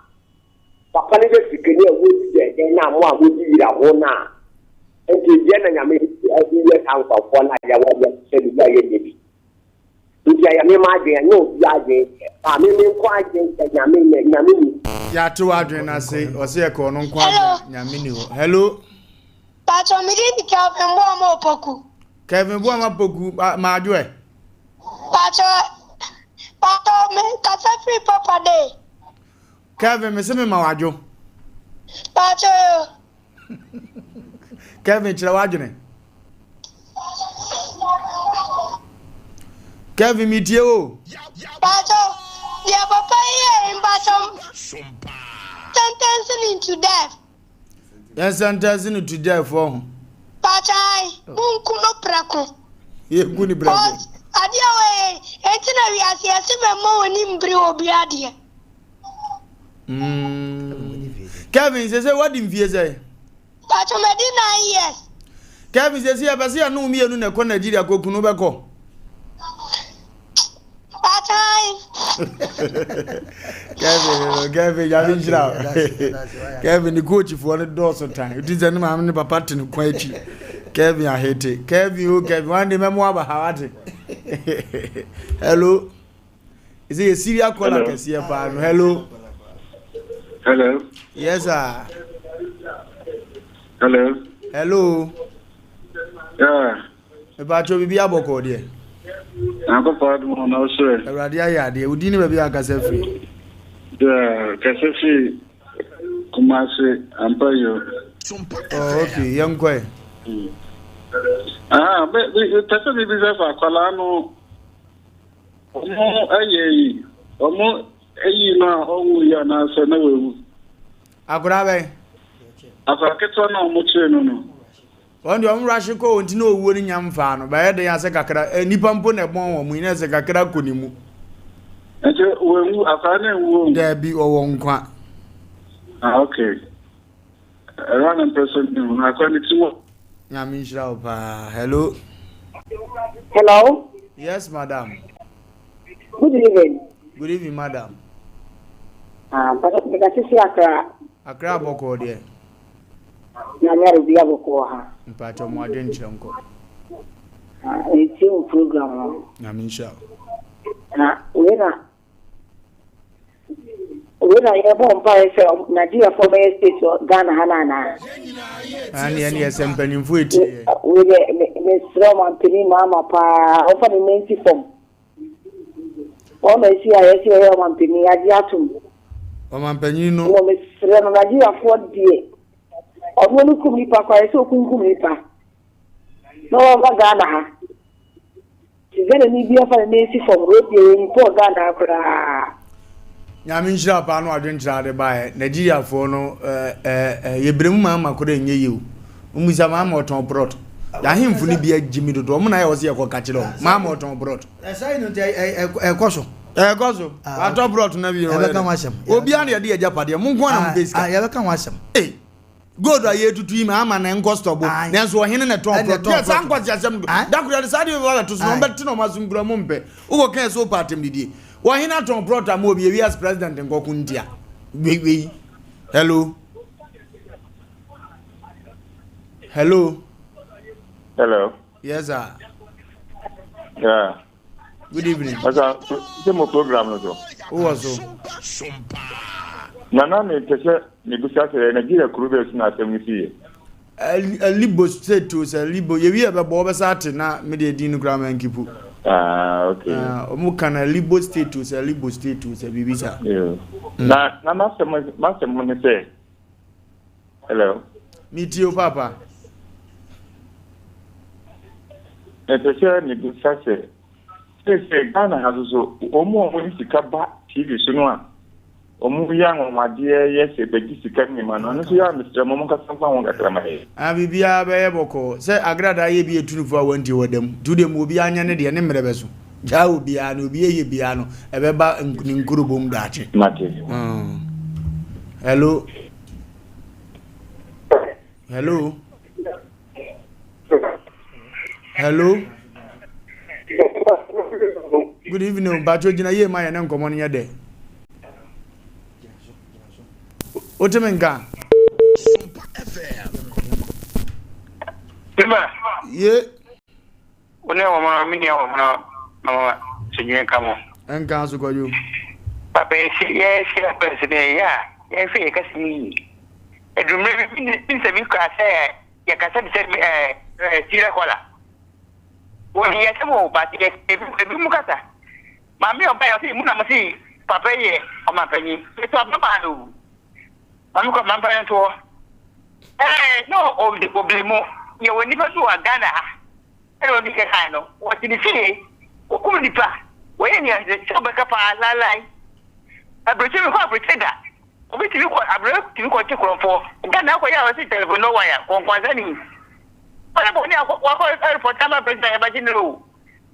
papa ne be fikeni e wo di na mo agodi ira ho na enti dia na nyame ye kan ko na ya wo ya se bi ya ye bi ntia ya me ma de no ya de pa me ko aje nyame ni Ya to adwen na se o se e ko no nko nyame ni ho. Hello. Pacho mi di Kevin bo ma opoku. Kevin bo ma poku ma adwo e. Pato me kasa free papa day. Kevin me se me ma wadwo. Pacho. Kevin chira wadwo ne. Kevin mi tie o. Pacho, ya papa here in Sompa. Sentencing into death. Yes, sentencing into death for. Pacho, munku no prako. Ye kuni brako. Adia we etina wi asiase memo woni mbri obi ade. Kevin say what in vie say? Pacho me di 9 years. Kevin say abase ya no mienu na ko Nigeria ko kunu be ko. Pacho. Kevin ya binjira. Kevin the coach for the door so time. It is any ma me papa tin kwa echi. Kevin I hate it. Kevin one day memo aba hawate. Hello. Is it a serial caller? Hello. Hello. Yes, sir. Hello. Hello. Yeah. About your baby aboko there. I'm going to now, sir. Radia, dear, we didn't be a cassette. Yeah, cassette. Kumasi, I'm paying you. Oh, okay, young boy. But the person is a Kalano. Omo, na owu ya na so na wewu. Akorabe. Afaketwa na omoche no. Wonder am rush ko nti na owu ni nyamfa no. Ba ye de ya se kakra nipa mpo na ebon wo mu ina se kakra konimu. Ente wewu afane wu. There be owo nkwa. Okay. Run person no akwani tiwo. Nyami shira opa. Hello. Hello. Yes, madam. Good evening. Good evening, madam. But because you Accra boko there. Na nyare bia boko ha. Mpacho mo adwen chiranko. It's your program. Nyami shira. Wena ya bomba efe Nigeria for my state Ghana hanana. Ani Asem Mpe Nipa eti. We me Asem Mpe Nipa pa ofa ni menti form. O me si Asem Mpe Nipa adi atum. O man panyin no. O me Asem Nigeria for die. O mo nu kum nipa kwa ese okunkum nipa. No wa Ghana ha. Tigana ni bia fa ni menti form road dey ni po Ghana akura. Nyami nshira pa no adwentra de bae Nigeria fo no yebremu ma makore enye yiu umisa ma ma oton prot ya himfo ni bia Jimmy do mo na ya wose yakọ ka kire o ma ma oton brot say no koso koso ato brot na bi e be kan wasem obi an ye de ejapade mo nko na mo beska e be kan wasem gold aye tutu ima ama na nkostobo nanso ohene na ton brot yes ankwasi asem da kura de sadi wala to so mbeti no masungura mo mpe ugo kan so partem didie ohene ton brot am obi wi as president nkoku ntia we hello yes sir yeah good evening asa demo program no so who was so nana ne tese ne bisa se Nigeria kurube su na asem fie libo state to say libo ye wi e be bo be sate na me de din kura man kipu okay omu kana libo state to say bibisa na masem ne say hello meet you papa tese ne bisa se Ghana has so omo sika ba TV so no a omu yang made yes e be sika ni ma no so ya Mr. Momo ka sanfa won gatra ma e bibia be ye boko se agrada ye bi etunufo awanti wodam tudem obi anya ne de ne mrebe so ja obi a no obi ye bia no e be ba ni nkurubom daache mate hello good evening bacho jina ye ma ye na nkomo ne de otemenga Sompa FM Timba ye one wa mama mini wa mama sinye kamo enka so ko you papa ye president ya fi kasi edumre bi se bi ka se ya ka se tira kola woni ya temo ba ti e bi mukata mami o ba yo si muna masi papa ye o ma panyi to papa do mami ko man panyi to no o de problemo ye woni pa so Ghana o di ka no o ti ni fi o ku ni pa wo ye ni so ba ka pa lalai abreche mi ko abreche da o bi ti ko abreche ti ko ti ko fo Ghana ko ya o si telephone no wire ko kwanza ni para boni wa ko airport ama president ya bajinero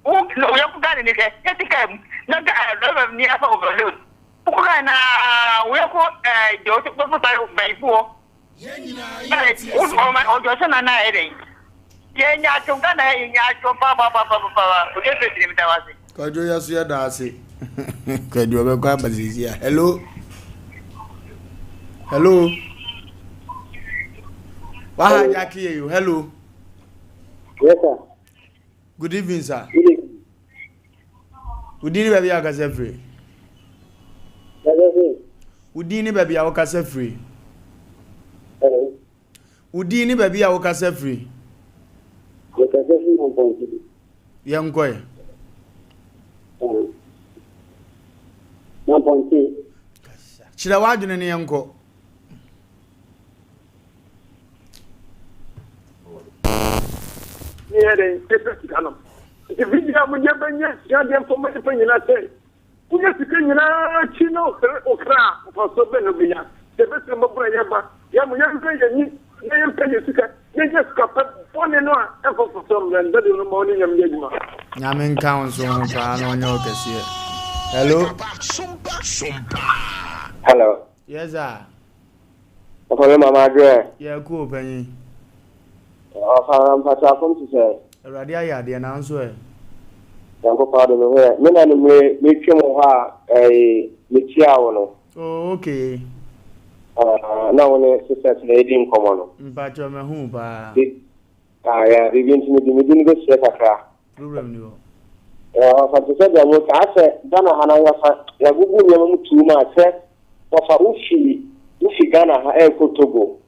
o no ya ku Ghana ni ke ti ka na ga ni afa overload ko kana we ko jo to ko pa ba ifuo o jo sana na ere ye nya to Ghana ye nya to pa o je president mi tawasi ko jo ya su ya da ase ko jo be ko abazizia hello wa Jackie you hello yes sir good evening sir udini baby akase free udini baby akase free udini baby akase free yankoy chira wadune ne yanko yere tete kanam ti vidia mu nyebanye ya de fo me penyina sei kunya sikanyina chino okra fa so be no biya te be se mo bra yeba ya mu ya ni na yem penye sika ye just ka pa pone no a fo so mlan da no mo ni nyam yejuma nyamen kan so mo pa no nyo kese hello hello yes sir Wofa Lumba adre yeah cool penny Wofa Lumba from to say radio ya de na nso e yanko pa do me me na ni me twemo ha me tia wo no oh okay na woni success na edin komo no mpa cho me hu ba ya bibin tini di go se kakra problem ni o fa to say da mo ka se dana hana ya gugu ni mo tuma se Wofa ufi Ghana ha Togo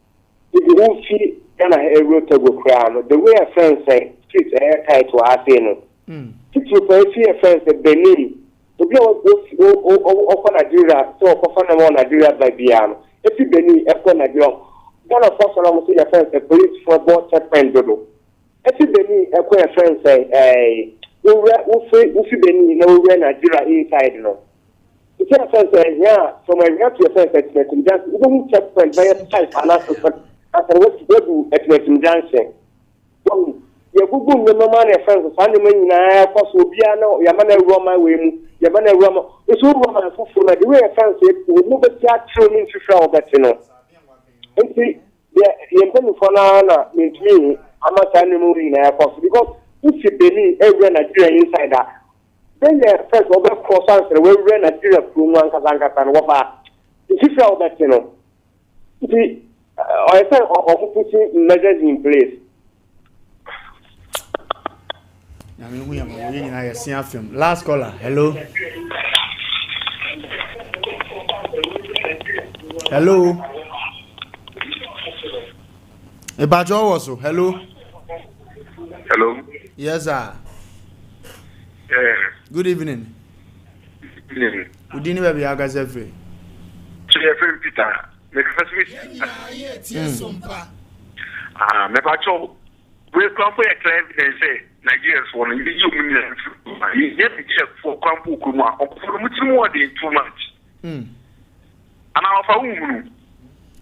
if ufi Ghana ha Togo crown the way a friend say street tight to ase no people for a friend say Benin to be o Nigeria so o na mo Nigeria by biano if Benin e ko Nigeria Ghana for so mo say friend say police for board checkpoint dodo if Benin e ko friend say ufi Benin na we Nigeria inside no. It's a friend yeah, from my to your friend at Metin you don't checkpoint by a type and as what do at Metin Johnson. Kugu no man a friend, Sunday when I was Obiano, Yamana Roma, Yamana Roma. It's all Roman for the way I fancy would move a chat training to show that you know. And see, the important for Nana means me, I'm not telling moving in airport because if you believe every Nigerian insider, then the first of the cross answer will run Nigeria from one Kazanka and Wofa. If you feel that you know, see, I said of putting measures in place. Last caller, hello. Hello. Ebajo also, hello. Hello. Yes, sir. Yeah. Good evening. Good evening. Good evening, baby. I got Peter. Make first Sompa. Me pacho. We come for a claim and say Nigerians want to use you check for Kampu Kuma or for much more than 2 months. And our phone.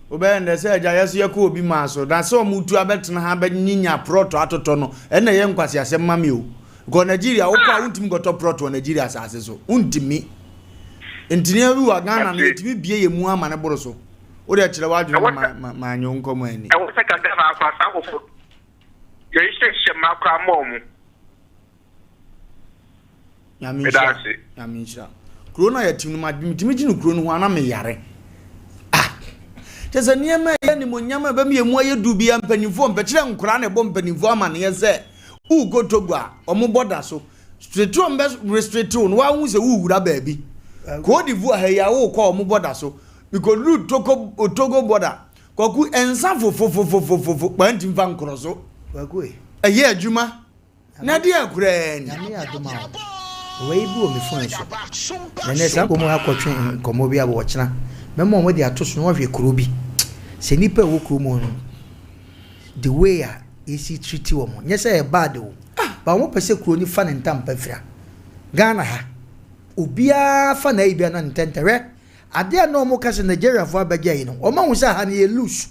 Oben they say Jayas Yako be maso. That's so mutu abet na have Nina proto atotono. And the young Quasi Asem Mamio. Go Nigeria, Oka untim got up proto Nigeria as so. Untimi. Engineer who are gone and let me be a Muam and a Boroso. Or the Chilawaj, my young command. I was like a devil. You say, Macra Mom. Yamisha. Crona at you might be Timothy Crone one me yare. Ah, there's a near my animal Yama Bambi and why you do be and penny form, but young Crane bomb penny forman, yes, sir. Who go to Gua or Moboda so straight to and best restrict to one who's a woo, baby. Could you call Moboda so because root Togo border. Koku ensafo fo bantim van kroso wagwe eye adwuma na de akurani nyame adoma we bi o me fon so na ne sa ko mo akotwe komo bi abo chena memo mo de atoso no hwe kuro bi se nipa wo kuro mo no the way a isi treat wo mo nye se e bad o ba mo pese kuro ni fa ne ntampa fira Ghana ha obia fa na ibia na ntentere ade no mo kase Nigeria fo abagia yi no o ma hu sa ha ne loose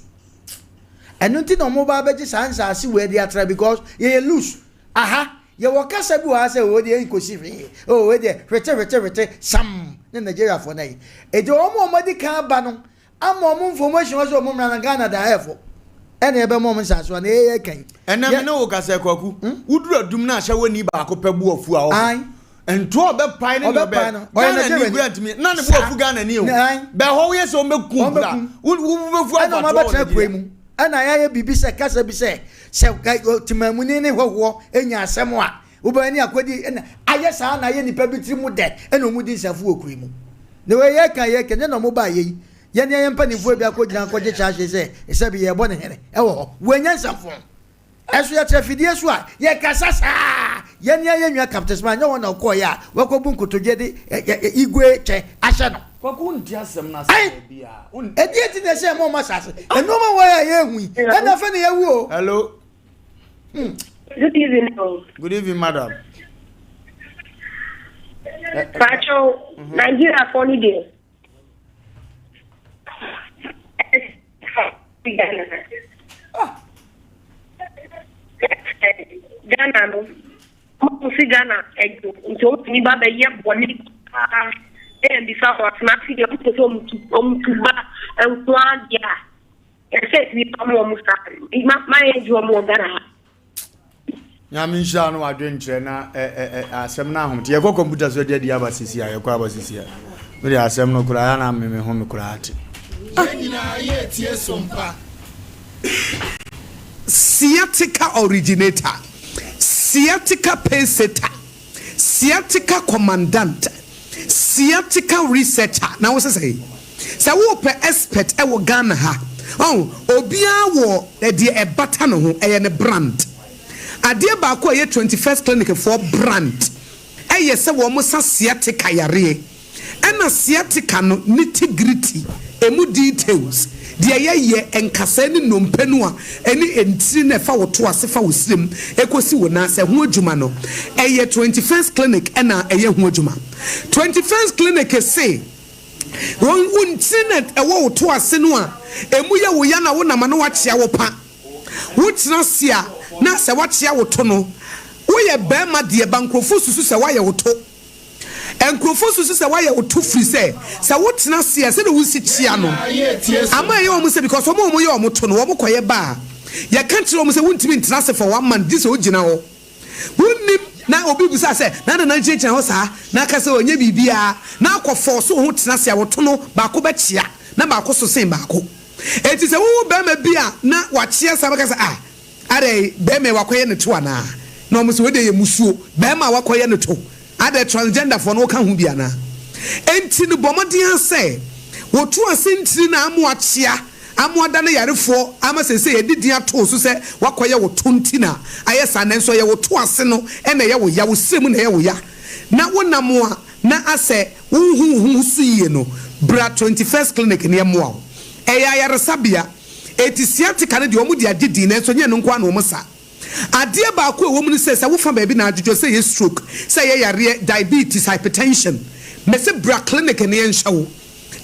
enu nti no mo ba abagia sansa ase we dey atra because ye loose aha ye wo kase bi wa se o dey nkosi fi o we dey rete sam ne Nigeria fo na yi e de o mo di kan ba no ama mo information o so mo na Ghana da hefo ene ebe mo nsa so na ye kan ena me no wo kase kwaku uduru adum na ahya woni ba akopabu ofu a o and two of the pine and the Ghana ni grant me none of what Ghana ni o be ho yes o meku bra wo fu ana ma betra kwemu ana ya bibi se kasa bi se timamu ni hoho enya asem a wo ba ni akodi aye sa na ye nipa bitiri mu de ena mu di safu okwemu ne we ye kan ne no mo ba ye ye ne ye mpanifo bi akogina akogye chaase se bi ye bo ne here e wo wo nya nsafo esu ya trafidie su a ye kasasa ye ne ye nwa captain nya wona ko ya wakobu nkotoje de igwe che ahye no kwaku nti asem na se bia edi ne se mo masase eno mo wa ya ye hu na fa ne ye wu o hello Good evening. Good evening, madam. Pacho, Nigeria for any day. Ghana no mo si Ghana ejo nti ni ba be ye boni and the south of Nazi de so to ba enwa dia e se ni pa mo mo sa ma ejo mo Ghana nyame sha no adwen kire na asem na ahom te ye ko computer so de dia ba sisi ya ko aba sisi ya me de asem no kura ya na me ho me kura ate nyina ye tie Sompa sciatica originator, sciatica pacesetter, sciatica commandant, sciatica researcher. Now what's say? So we per expert e wo Ghana ha. Oh, obia wo de e bata no ho e ne brand. Ade ba ko ye 21st clinic for brand. E ye se wo mo sa sciatica yare. E na sciatica no nitty-gritty, emu details. Dia ye enkasa ni nompenu a eni entiri na fa woto ase fa wosrem ekosi wona se ho adwuma no eye 21st clinic ena eye ho adwuma 21st clinic say won untinet ewo woto ase no a emu ye wo ya na wo na ma no wa chia wo pa wo tena sia na se wakyea woto no wo ye bema de bankrofo susu se waye woto enkrofo susu se waye woto free se wotena se se de wusi kyea no ama ye omo se because omo ye omo to no omo koye ba ya kan kire omo se wuntimi ntena se for 1 month this o gina ho wunnim na obi busa se na na nkyekye ho sa na ka se onye bibia na akofo so ho tena se woto no ba ko ba kyea na ba ko so sen ba ko enti se wo bema bia na wakyea sa ba ka se are bema wakoye ne to ana na omo se we de ye musuo bema wakoye ne to ade transgender for no ka hu bia na enti no bomodin ase wotu asentiri na amoakyea amoada na yarefo ama sese yedidin ato so se wakoye wo tonti na ayesa na nso ye wotu ase no ena ye wo ya wo sremu na ye wo ya na wonamoa na ase hu suye no bra 21st clinic ne moa eya yaresabia etisiati kane de omu de agidi na so nye no nkwa na omusa ade ba ko ewo mu ni se wo fa ba bi na adwodwo se ye stroke se ye yare diabetes hypertension me se bra clinic ne ye nhyawo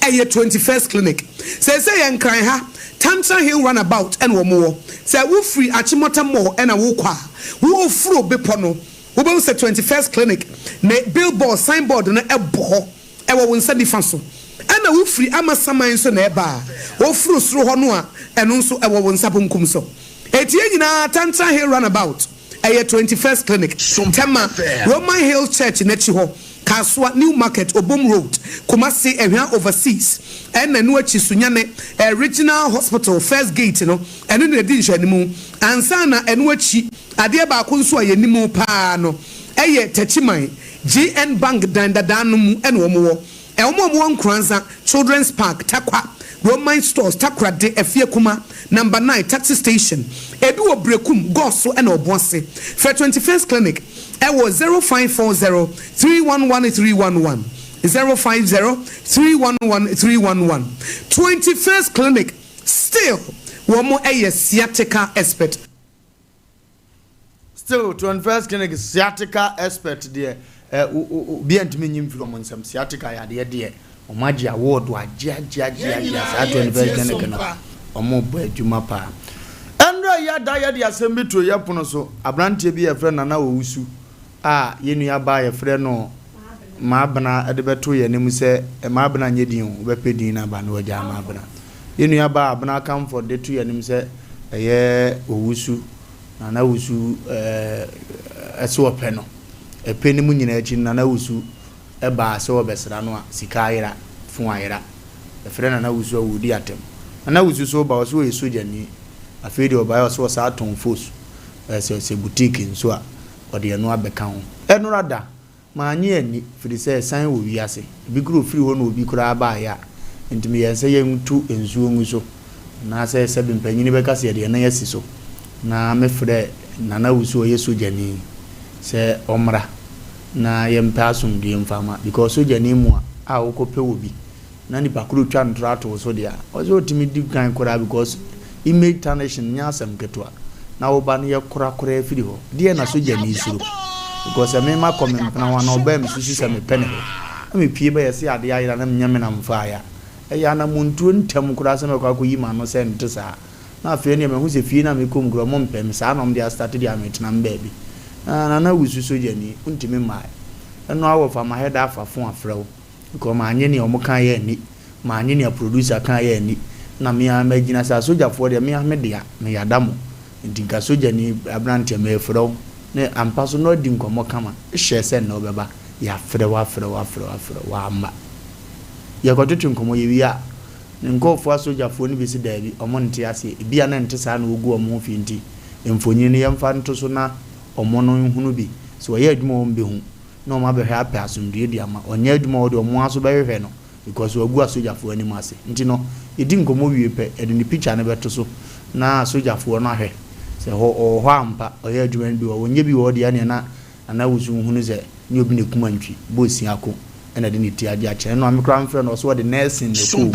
eye 21st clinic se ye nkran ha Tantra Hill runabout and wo mo se wo free achimota mo and a wo kwa wo furo bepo no wo be se 21st clinic ne billboard signboard na ebo e wo nsa difa so ana wo free amasaman so na eba wo furo suro ho no a eno nso e wo nsa bonkum so etie nyina Tantra Hill runabout eye 21st clinic Tema Roman Hill Church na chi ho Kaswa New Market Obom Road Kumasi ehwan overseas and na no achi sunyane regional hospital first gate no eno na di nhwanimu ansa na eno achi ade ba ko nso ayenimu pa no eye tachiman GN Bank dandadanu mu eno omo wo nkranza Children's Park Takwa Roman Stores Takra de Efie Kuma number 9 taxi station edu obrekum goso ena obonse for 21st clinic it was 0540 311 050-311-311 21st clinic still one more a sciatica expert still 21st clinic sciatica expert there be ant me nyim from some sciatica ya there omaji award wa ja 21st clinic no omo bo adwuma pa enra ya da ya de asem bitro ya pono so abrante bi ya frɛ nana owusu yenu ya ba ya frɛ no maabana adebeto ye nim se maabana nyedin o bepedin na ba no waja maabana yenu ya ba abana comfort de to ye nim se eye owusu nana owusu ese ope no epe ni mu nyina achi nana owusu e ba se obesra no a sika ayira fun ayira e frɛ nana owusu awudi atem nana owusu so ba so ye sojani afedi oba yo so sa aton force se boutique nso a ode no abeka ho eno rada maanye ani firi se san wo wiase bi kuro firi ho no obi kura ba ya ntimi yense yentu enzuo nguso na se bempanyini beka se de na yasi so na me frɛ nana wuso yeso jani se omra na yempa asum de mfama because sojani mu a wokope obi na ni bakuru twa ntrato so de a ozo otimi di kan kura because image tarnishing nya asem ketwa na wo ba no ye kura afiri ho de na sojani suru because I ma comment na wana obem susu se me pene me pie ba yesi ade ayira na nyame na mfa ya ya na muntu ntem kura se me kwa ko yima no se ntisa na afi ne me hu se fie na me kom kura mo mpem sa na de start dia metina mbabi na wusu sojani untimi mai eno awo fa ma head afa fon afrew because ma anye ne omo kan ye ni ma anye ne producer kan ye ni na me amagina sa sojafo de me amedea me yadamo ndinka sojani abrante me frew ne ampaso no di nkomo kama hye se na obeba ya frɛ wa amba ya kototu nkomo yewia nkofo asojafo ni bisi daabi omo nte ase bia na nte sa na ogu omo finti emfonyi ne yemfa nto so na omo no hunu bi so ye adwuma o mbe hu na omo abɛhwɛ apɛ asomdue di ama onye adwuma o de omo aso bɛhwehwɛ no because ogu asojafo ani mase nti no edi nkomo wie pɛ ede ni picture ne beto so na asojafo no ahwɛ se ho ampa oya adwuma bi wo nye bi wo de ane na wusu hunu se nye obi ne kumantwi bosi ako ena de ne ti ade a kye no amekra mfre no so de nursing ne ko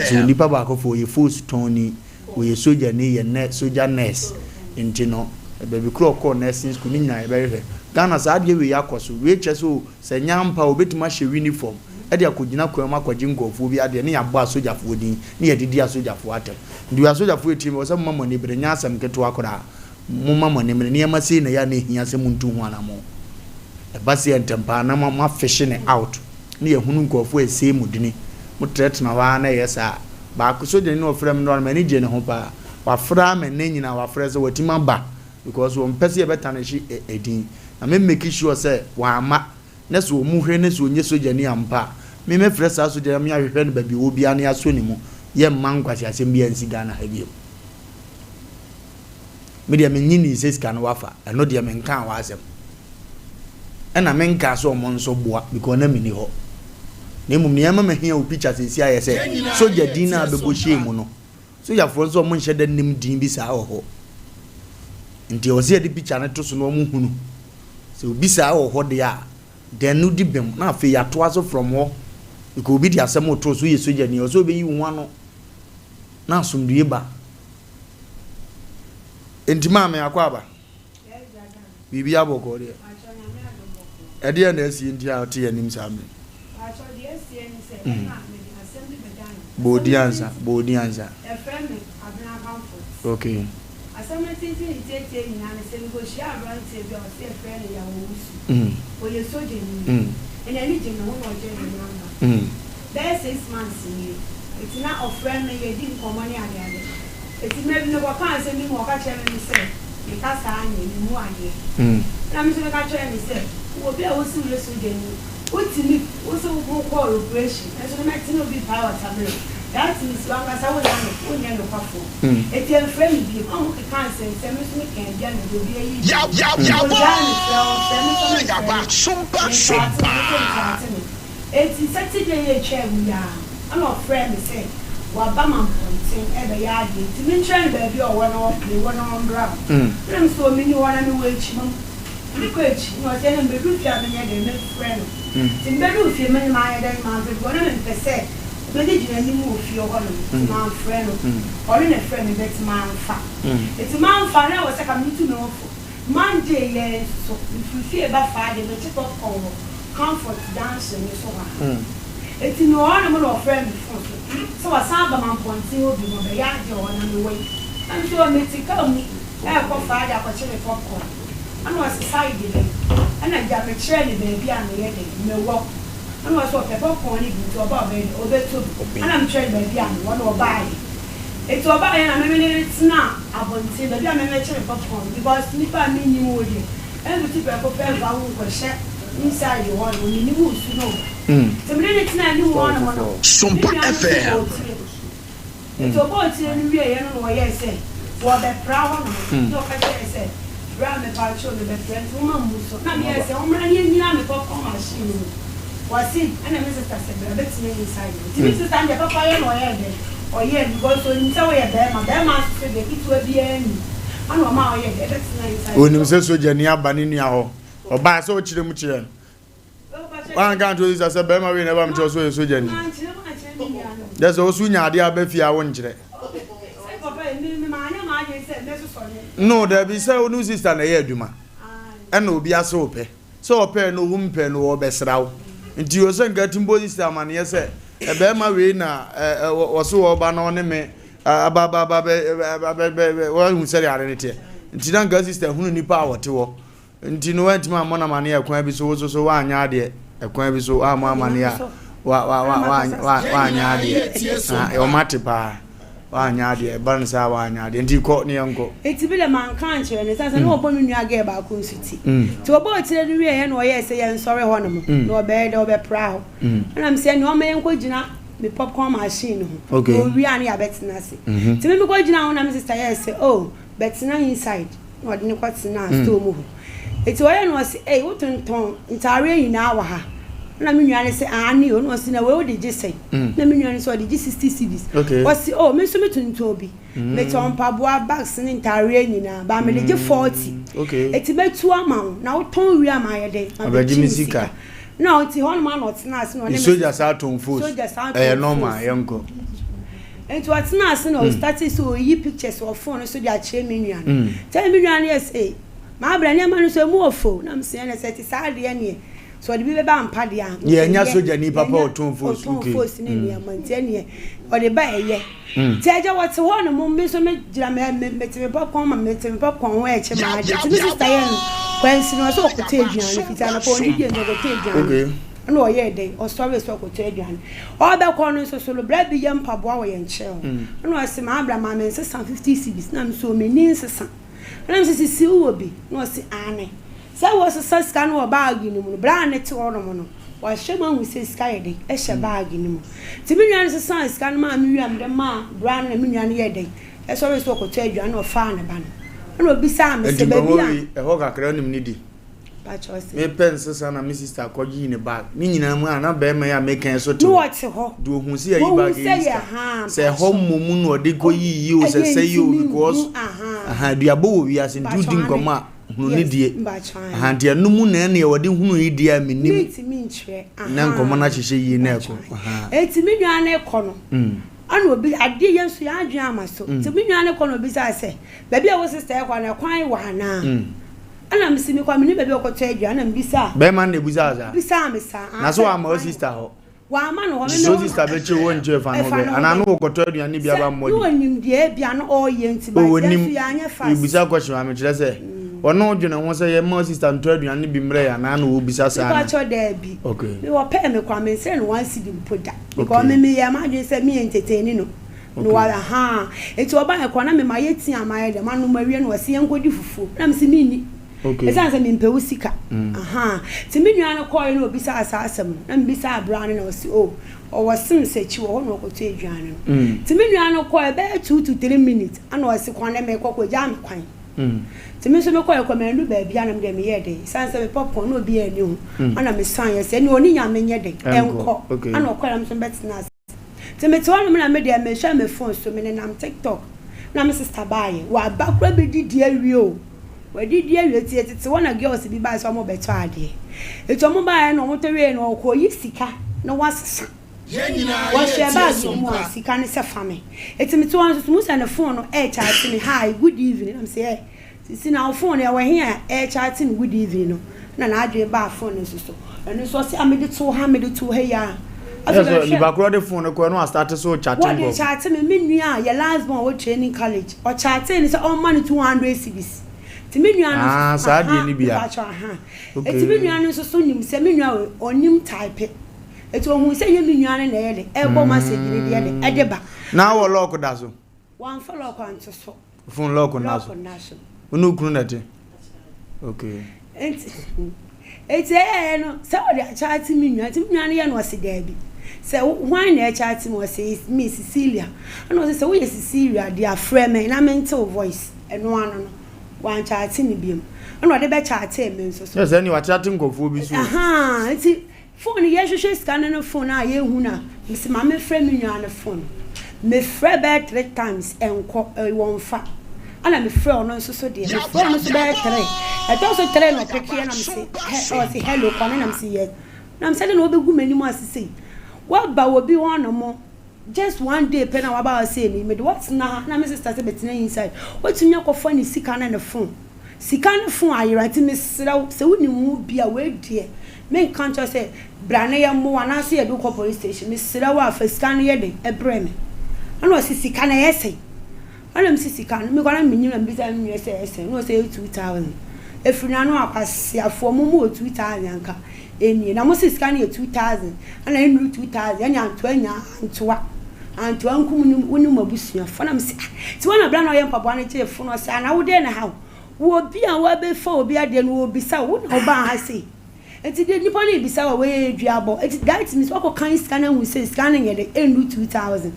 so nipa ba ko fo ye force tony wo ye soldier ne ye ne soldier nurse enti no be bi kro ko nursing school ni nyina e be hwe Ghana sa ade we yakoso we che so se nyampa obetima hye uniform e de akogina kwam akwaji ngofo bi ade ne ya bo asojafo odin ne ya didi asojafo atem ndi asojafo etim wo se mamma ne bre nya asem keto akora mama mo nem ne ma sei na ya na ehia se muntu ho ana mo e ba se entempa na ma fishing out ne ehunu nkofo ese mudini mo tretna wa na yesa ba ko so de ne ofrem no ma ne je ne ho pa wa fra me ne nyina wa fra se watima ba because wo mpese e beta na shi edin na me make sure say wa ama na so mu hwe ne so onye soja ni ampa me me fra sa soja me ahwehwe ne ba bi obi an ya so ni mu ye man kwasi asem bia nsi Ghana ha bi media me nyini se scan wafa eno dia me nka wa asem ena me nka so mo nso boa because na me ni ho na mum ne ama me hia o picture se si aye se soja din na abebo shame no so ya for so mo nhye da nim din bi sa ho nti o se de picture na to so no mo hunu so bi sa ho de a den no di bem na afi ya to aso from ho because obi di asem o to so ye soja ni o so be yi wo ano na asumdue ba enti ma me akwaba bibi aboko de ede na esi enti a te yanim sa me bodianza okay asama tinti tete ni na se ngo shi abrante bi o se friend ya wo su o ye soje ni ene ni je no no je ni namba there 6 months ni it's not a friend me ye din ko money agade it's maybe no kan se mi mo ka chere mi se e ka sa anye ni mu anye na mi se ka chere mi se wo bi a wo si le soje ni o ti mi o so wo ko operation e so na ti no bi power tablet that is wanga sa wo na o nya no kwafo e ti en friend bi o mo kan se mi so mi kan dia no do bi yi ya ba Sompa e ti Saturday ye chem ya I'm friend say wa ba man pontin e be ya de ti min trend ba bi o wono le wono mbra dem so mi ni wona mi we chi mum ni ko chi no te na be du fia me de me friend ti be du fia me ma ya de ma be wona me pese be de jina ni mu fia o no ma friend o ni friend be ti ma fa e ti ma fa na wo se ka mi tu no fo Monday ye so if you ba fa de me ti ko comfort dance ni so ha eti no ona mo no friend before so wa samba man ponti obi mo be ya je ona me wey am so me ti ka mi e ko fa da ko chere popcorn ana wa side de ana ja me chere ni be bia me ye de me wo ana wa so popcorn ni bi to ba be to ana me chere be bia me wona oba yi eti oba yi na me me tina abonti be bia me chere popcorn because nipa mi ni wo de e bi ti be ko pe va wo ko she inside the one when you move to know the minute na you want to Sompa FM to go to the way you know what you say what the proud no ka say ram me pa show me the friend woman muso na me say omra ni na me pop machine was it and me sister say bet me inside the sister and papa you know here there or here because so you say we there ma say the it will be any and o ma o here bet me inside onim se soja ni abani ni aho oba so chire mu chire wan kan to this say be ma we never am cho so soja ni that's also nya ade abafia wo nchire no there be say onu sister na ye aduma e na obi ase ope so ope no humpe no obesra wo nti o se ngati mbo sister man ye say e be ma we na wo so oba na one me ababa wo hu seri are nete nti na ngati sister hunu nipa awote wo nti no wanti ma mona mane ekwan bi so wa anya ade ekwan bi so ama mane a wa anya ade o mate pa wa anya ade ban sa wa anya ade nti ko ne yanko eti bi le man kan chere ne sasa no obo nunu aga ba ko nsiti ti obo tire ni wie ye no ye se ye nsore ho no mo no be de obe pra ho na me se ni o me enko gina me popcorn machine ho o wi ani abetina se ti me ko gina ho na me sister ye se oh betina inside no de ni kwatina store mu ho eti o ye no se eh wo tonton ntare nyina wa ha na me nwane se ani o no se na we o de gise na me nwane se o de 60 cedis o se oh me so me tonton bi me ton paboa bags ni ntare nyina ba me de 40 eti betu ama na wo ton wi ama ye de ma be misika no eti hon man not na se no ne soja sa ton fos normal yanko enti what na se no start so yi pictures of phone so de a che me nwane tell me nwane yes eh ma abra ne ma no so mu ofo na me se na se ti sa de ne so the be ba ampa dia ye nya soja ni papa oton force force ni ni amantie ni o de ba ye teja what ho no mo me so me gira me teme popcorn ma me teme popcorn wa e che ma ade ti sister yen kwansi no so ko te aduane fita na ko ni die no ko te aduane okay no ye dey o story so ko te aduane o be ko no so lo bra bi ye mpaboa wo ye nche no ase ma abra ma me 650 cedis na so me ni nsesa na me si wo bi no se ane say was a scan or bag in the brand to order mono. While Shaman will say sky day, a shabag in him. Timinian son scan ma Miriam the ma, brand and million year day. As always walk or tell you, I know fan a ban. And will be Sam, Mr. Baby, a hog acronym needy. Me pencils and a Mrs. Takoji in a bag. Meaning, I'm not bear may I make a sort of what do who see a bag. Say home moon or deco you say you because I had your bow, we are in doing goma. Hunu die ahantia numu na na wodi hunu idea menim na nkomo na hyehye yi na eko eti menwa na eko no ana obi ade yenso ya adwen amaso ti menwa na eko no obi sa se baby a wo sister eko na kwan wa na ana msimi kwa mini baby okoto adwa ana mbisa be man na buza za bisa mesa na so ama sister ho wa ma no ho me so sister be che won je fa no be ana no okoto adwa ni bia ba mmodi no nim die bia no o ye ntiba yesu ya anya fa ibisa kwachi ma me kire se ono dwene ho se ye ma sister nto aduane bi mre ya na no obisa sa na kwa da bi okay me wo pe me kwa me se no wan si di poda because me ya ma dwe se me entertain no no wala ha eti oba e kwa na me ma yeti amaye de ma no ma wie no wase yenkodi fufu na me se me ni okay esa se me mpe usika aha ti me nua no koy no obisa asa asem na me bisa brand na wase o wasim sechi wo no ko te aduane no ti me nua no koy be 2 to 3 minutes ana wase kwa na me kokko jam kwan ti me so me koy komendo ba bia na me de me ye de sanse me popcorn no bia ni ho ana me san ye se ni oni nya me nye de enko ana koy am so betina ti me to na me de me sha me phone so me na TikTok na me sister bae wa bakra be didi awie o wa didi awie ti tete wona girls bi ba so mo beto ade eto mo bae no mo to wie no ko yi sika na wasesa wa share bag mo sika ne se fame eti me to so mo send phone no e chat me hi good evening am say sisi na phone ya wa here e chat me good evening no na adwe ba phone so eno so se amede to ha mede to he ya so you back the phone ko no start so chatting go what chat me nua ya last born wo training college o chatting say all money 200 cedis ti me nua no sa die ni bia eti me nua no so nim se me nua onim type eti ohun se ye me nua na ye de e bo message ni de e de ba na wo lock da so wan follow ko anto so phone lock na so unu kunu na te okay eti no se o de chat me nua ti me nua na ye no se da bi say why na chat me say Miss Cecilia and was say we Cecilia dia frame me na mental voice eno ano no wan chat ni biem and we dey be chat me so yes any wa chatting go fo bi so aha enti phone ye hwehwe scan no phone a ye hu na mse ma me frame me nwa na phone me frame back 3 times enko won fa ana me frame no so de me frame no so back 3 I thought so 3 no pick here na me say hello kwa na me say yes na me say no obegu mani mo asisi what ba will be one or more just one day pen na about say me what na my sister say betina inside what you nyako phone sika na the phone I write me say we mu bia we die me can't just say brane ya mo na say do ko police station me sira wa fa sika na ye de ebre me ana o sika na ye say ana me sika me kwa na me nyina me say me say no say 2000 efuna no akasiafo mo 2000 anka eni na mo sika na 2000 ana enu 2000 anya antoa ankum woni mabusua fa na me say ti wana bra na ye mpabo na che fo no say na wo de na ha wo bi an wa be fa obi ade no obi sa wo na oba ha say enti de nipa na bi sa wa we duabo enti that means wa ko kan sika na hu say sika na ye de enu 2000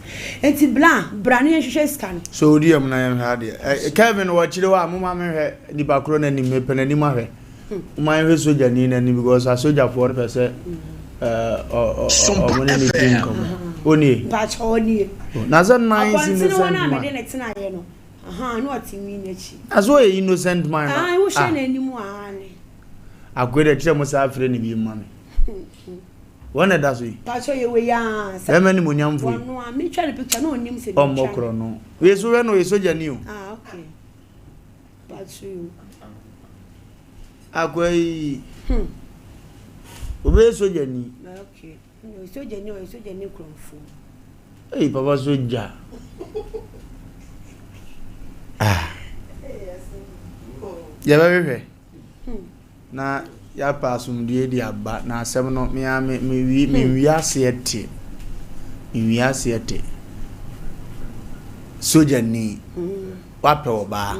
enti bra na ye hwehwe sika so odi am na ye ha de Kevin wo chire wa mama me hwe di bakro na ni me pena ni ma hwe my hwe soja ni na ni because a soja for person money ni tin ko oni pa choni na so nice innocent man na me de netina ye no no atimi na chi aso e innocent man wo hwe na animu ne agwede tire mo sa afre ni bi ma me wona da so yi pa cho ye we ya sa me ni mo nyamfo no a me twa the picture no onim se o mokro no we so we no we soja ni o okay pa cho agwai Obe soja ni. Okay. Soja ni kromfo. Hey papa soja. Ya bebe. Na ya pasum die di aba na asem no me wi asete. Mi asete. Soja ni. Wape oba.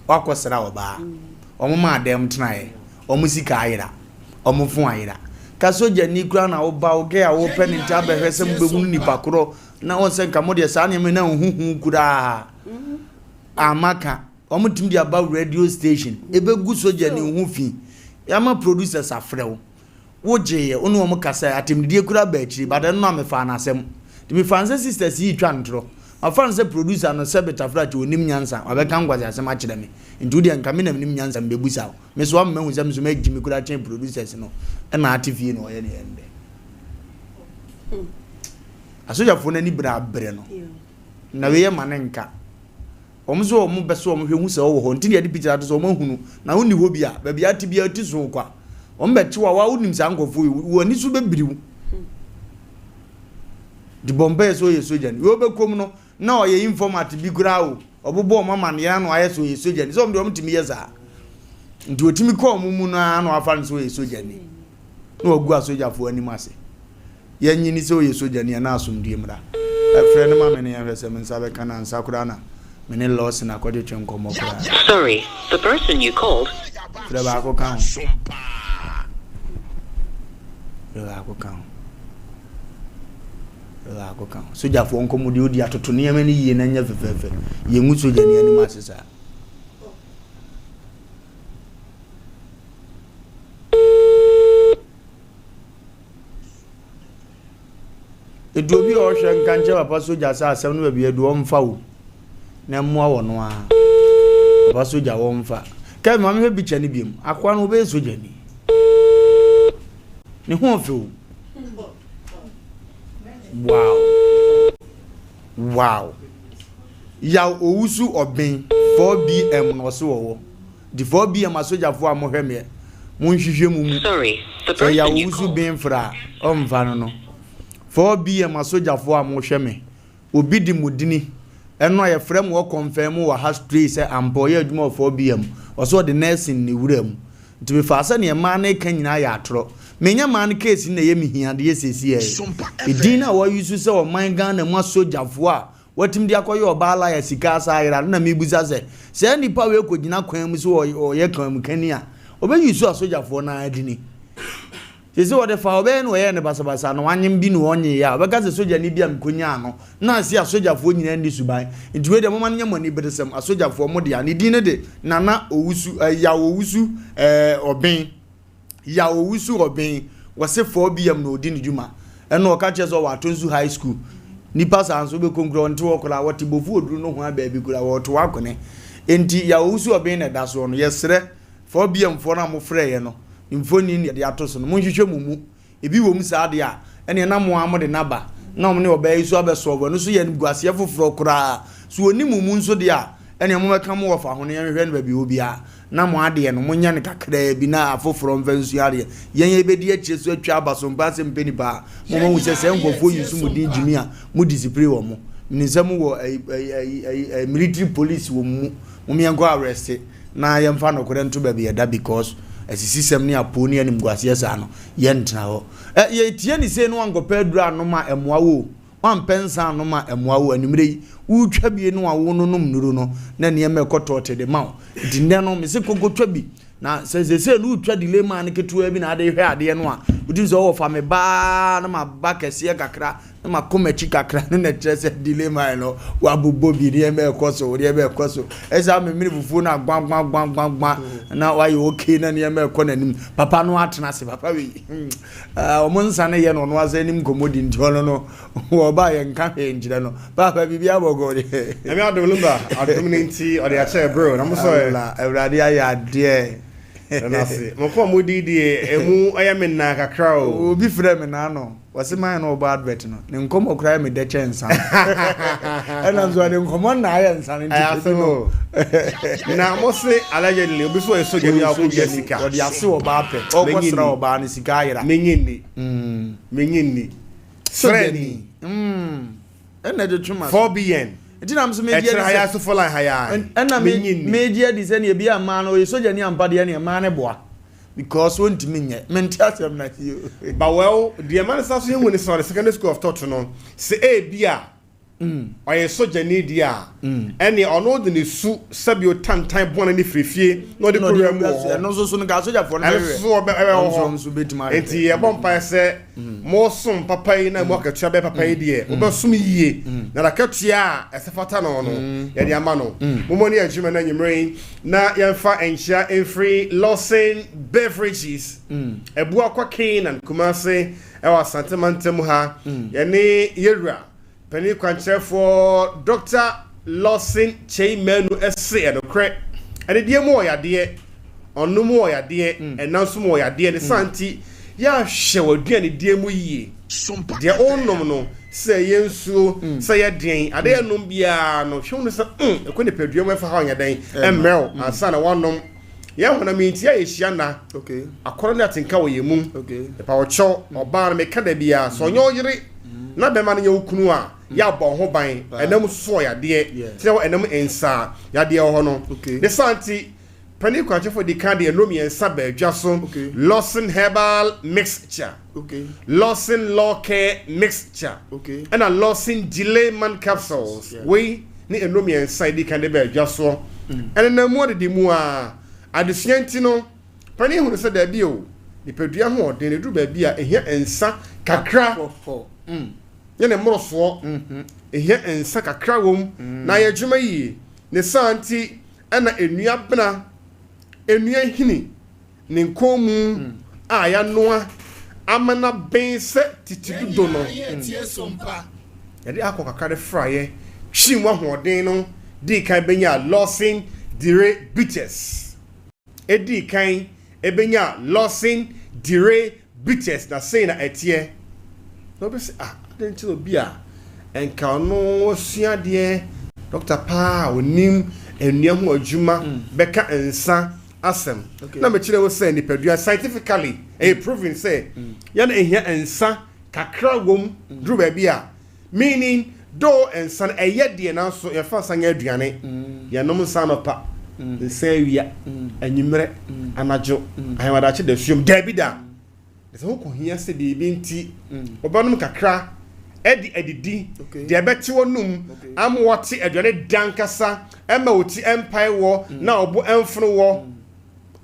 Wakosra oba. Omo ma dem tnae. Omo sika ayira. Omo fun ayira. Ka soja ni kura na oba oge a wo peni nta be hwese mbegu nipa koro na won se nka mo de sa na me na huhu kura. Amaka omo tim di aba radio station ebegu soja ni hu fi. Yama producers afrew. Wo jeye onu omo kasa atim die kura ba akiri bada no amefa na asem. Timi fanse sisters yi twa ntro. Afan se producer no se betafra ti onim nyansa obeka ngwazi asem a kire me nti odi enka me na nim nyansa mbebusa me so am mahu sem so ma gimi kura chen producers no e na atifie no ye ne ende asoja fo na ni bra bre no na we ye manenka omzo omo beso omo hwe hu se wo ho nti ne de picture to so omo hunu na woni ho bia ba bia ti bia ti so kwa omo be tiwa wa wonim sa nkofo wo ni so bebiriwu di bombe so ye soja ni wo be kom no na o ye informant bi kura o obobo mama ne ya no aye so ye soja ni so mde omtimi ye za ndi otimi ko omumu na no afa no so ye soja ni na ogu asoja fo ani mase ye nyini so ye soja ni na asomdie mra afre ne mama ne ya hwese men sabe kana ansa kura na mene loss na kwade twenko mo kura. Sorry, the person you called. Fre ba ko kan Sompa. Fre ba ko kan soja fo nko mudi odi atoto ne yema ni yie na nya fefefe ye ngu soja ni anima sesa eduobi o hwe nkanche papa soja sa asem no bia edu omfa wo na mmoa wo no a papa soja wo mfa ka ma me bi chani biem akwa no be soja ni ne ho fe wo. Wow. Ya owusu obin 4BM no so wo. Di 4BM asoja fo amohwe me. Mun hwehwe mu. Sorry, the person ya you owusu bin fra omfa no no. 4BM asoja fo amohwe me. Obi di mudini. Eno ye frem wo confirm wo ha straight say amboye adwuma 4BM. Oso the nursing ni wuram. Nti me fa asa ne ma na kan nyina ya atro. Menya man case na ye mihia de yesesi e edina wa yusu se o man Ghana mu asojafo a watim de akoye obala ya sika asa ayira na mebuza se nipa we kogina kwan mu so o ye kan mu kani a obe yusu asojafo na adini se wo de fa obe no ye ne basabasa no anyem bi no onye ya obeka se soja ni bia mkonya no na se asojafo nyina ndi suban nti we de mo man nyam ni bedesem asojafo mo de ani din de nana owusu ya owusu obin ya owusu obin wase 4BM no odi ni djuma eno ka chezo wa Tonsu high school nipa sanso be kongro nti wo kola wati bofu oduru no ho aba bi kula wo to akone enti ya owusu obin na da so no yesre 4BM fo na mo frɛ ye no mfoni ni de atoso no monhwehwe mumu ebi wo mu saade a ene na mo amode naba na omne obai so abeso bo no so ye guase foforo kura so oni mumu nso de a ene mo meka mo wofa ho ne hwehwe no ba bi obi a na mo ade no mo nya ne kakra bi na afoforo mfansu ade yen ebedi akire so atwa abasompa Asem Mpe Nipa mo hu se nkofo yusu mu din jimi a mu discipline wo mo nsem wo military police wo mu me enko arrest na yemfa no kore nto ba bi eda because asisisem ne aponi anim gwase sa no ye ntena ho ye tie ni se no angopa dura no ma emoa wo wan pensa no ma emoa wo animre utwa bi no awo no nom nuru no na ne me kotote de ma di ne no me se kogotwa bi na se no utwa dile ma ne ketua bi na ade hwe ade no a udi so wo fa me ba na ma ba kese kakra na ma komachi kakra na trese dile ma no wa bobo bi ne me koso ne me koso esa me mini fufu na gwan na wa yo okay na ne me ko nanim papa no atena se papa we o nsa ne ye no no azanim komodi ntio no wo ba ye nka he njire no papa bibia bogore emi adolumba adom nti o de ache bro na mo so la ewrade aya de na se mo ko mo di emu ayamena kakra o obi frɛ me na no wase man no ba advert no ne nkomo kra me de chance ana nzo ne nkomo na aye nsan nti no na mo se allegedly obi so eso gemi akọ bi sika o di ase o ba pe o ko sra o ba ne sika ayira menyini freni ena de twuma 4bn enti na mso media extra haya so for line haya ena media di se ne bia ma no so gani ampade ne ma ne boa because won timi nye menti asem na hiyo but well the man saso yen woni so the secondary school of thought no se e bia oye soja ni dia ene ono de ne su sabio tantan bona ne frefie no de program wo no so no ga soja for na so betima enti e bompa se mo som papa yi na mo akatua be papa yi de o be sum yie na akatua esefata no ye de ama no mo ni adwuma na nyimre na yemfa enhia free Lawson beverages ebu akwa kin and Kumase e wa santemantam ha ye ne yewura Penny Quancher for Dr. Lawson Chaimenu essay and a crack. And the dear more ya dear, or no more ya dear, and now some more ya dear, the Santi, ya show dear the dear muye. Sompa, their own nominal, say yensu, say a day, a day no be no shown us a couldn't pay you for how your day, and Mel, and son of one nom. Yeah, when I mean, yeah, is Yana, okay, according to that in Kawi moon, okay, the power chow or bar make cadabia, so you're na be man ye okunu a ya bo ho ban enam so ya de tell enam ensa ya de ho no the santi pani kwache for the card enrom ensa ba adwa so Lawson herbal mixture Lawson law care mixture and a Lawson delay man capsules we ni enrom ensa di kan de ba adwa so and na mo de mu a adesianti no pani hu se da bi o ni pedua ho de ne dru ba bi a ehia ensa kakra yene moroso ehia ensa kakra wom na ye dwuma yi ne santi ana enua bena enua hini ne nkomu a ya noa amana bense titido no ye de akọ kakra de fraye hwinwa hoden no di kan benya Lawson dire bitters edi kan ebenya Lawson dire bitters na say na etie no be say didn't be a and no sua de Dr. Pa onim enuahu adwuma beka ensa asem na me kire wo say ni pedua scientifically proven say ya na ehia ensa kakra wom dru ba bia meaning do ensa eye de na so ye fa sanya aduane ya nom nsa no pa nsa wia anyimre anajo ahemada che da suom dabida so ko hia se de bi nti obanum kakra edidi de beti wonum am wote aduane dankasa ema woti empire wo na obo emfno wo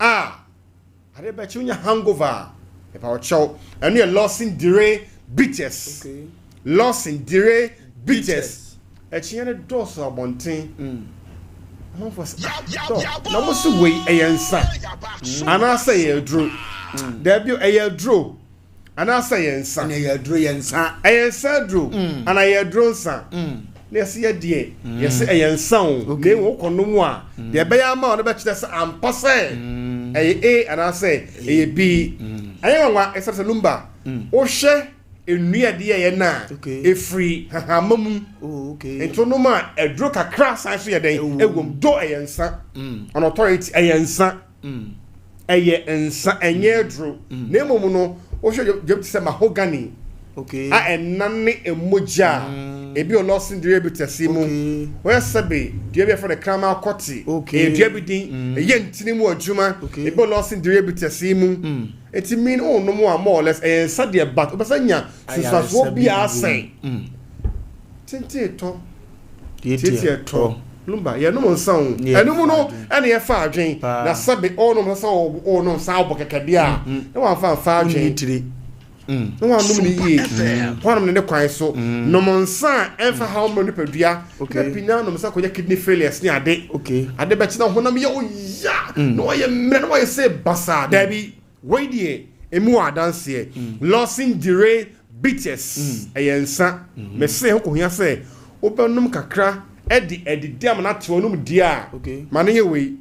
ade beti unya hangover e pa ocho enu Lawson dire bitters Lawson dire bitters e chiene dos abonten no for na mo se we eyensa ana say e dro there be eyedro ana say yensa na eyedro yensa eyensa dro ana eyedro nsa na se ye de ye se eyensa o me wo konom a de be ya ma o be kire se ampase ana say e bi ayewa Asem Lumba o hwe enua de ye na efri hahamamu entonoma edro kakra san so ye den egom do eyensa on authority eyensa eye ensa enye edro na emom no o hwe je se mahogany a enane emoja ebi o Lawson dire bitasimu we sabe die be for the krama akoti e die bi din eye ntini mu adwuma ebi o Lawson dire bitasimu eti mean o no more or less ensa de bat obasanya susaso bi asen tente to Lumba ye no nsan enum no ene ye fa adwen na sabe o no so o no sa obokekade a na wan fa adwen tire no wan num ni ye kwanum ne kwan so no monsan enfa how many pedua na pina no msa konya kidney failures ni ade ade be china honam ye o ya no ye mre no ye say basa dabi we die emu adanse Lawson dire bitters eyensa me say ho kohia say obanum kakra edi dem na to onum dia mane ye we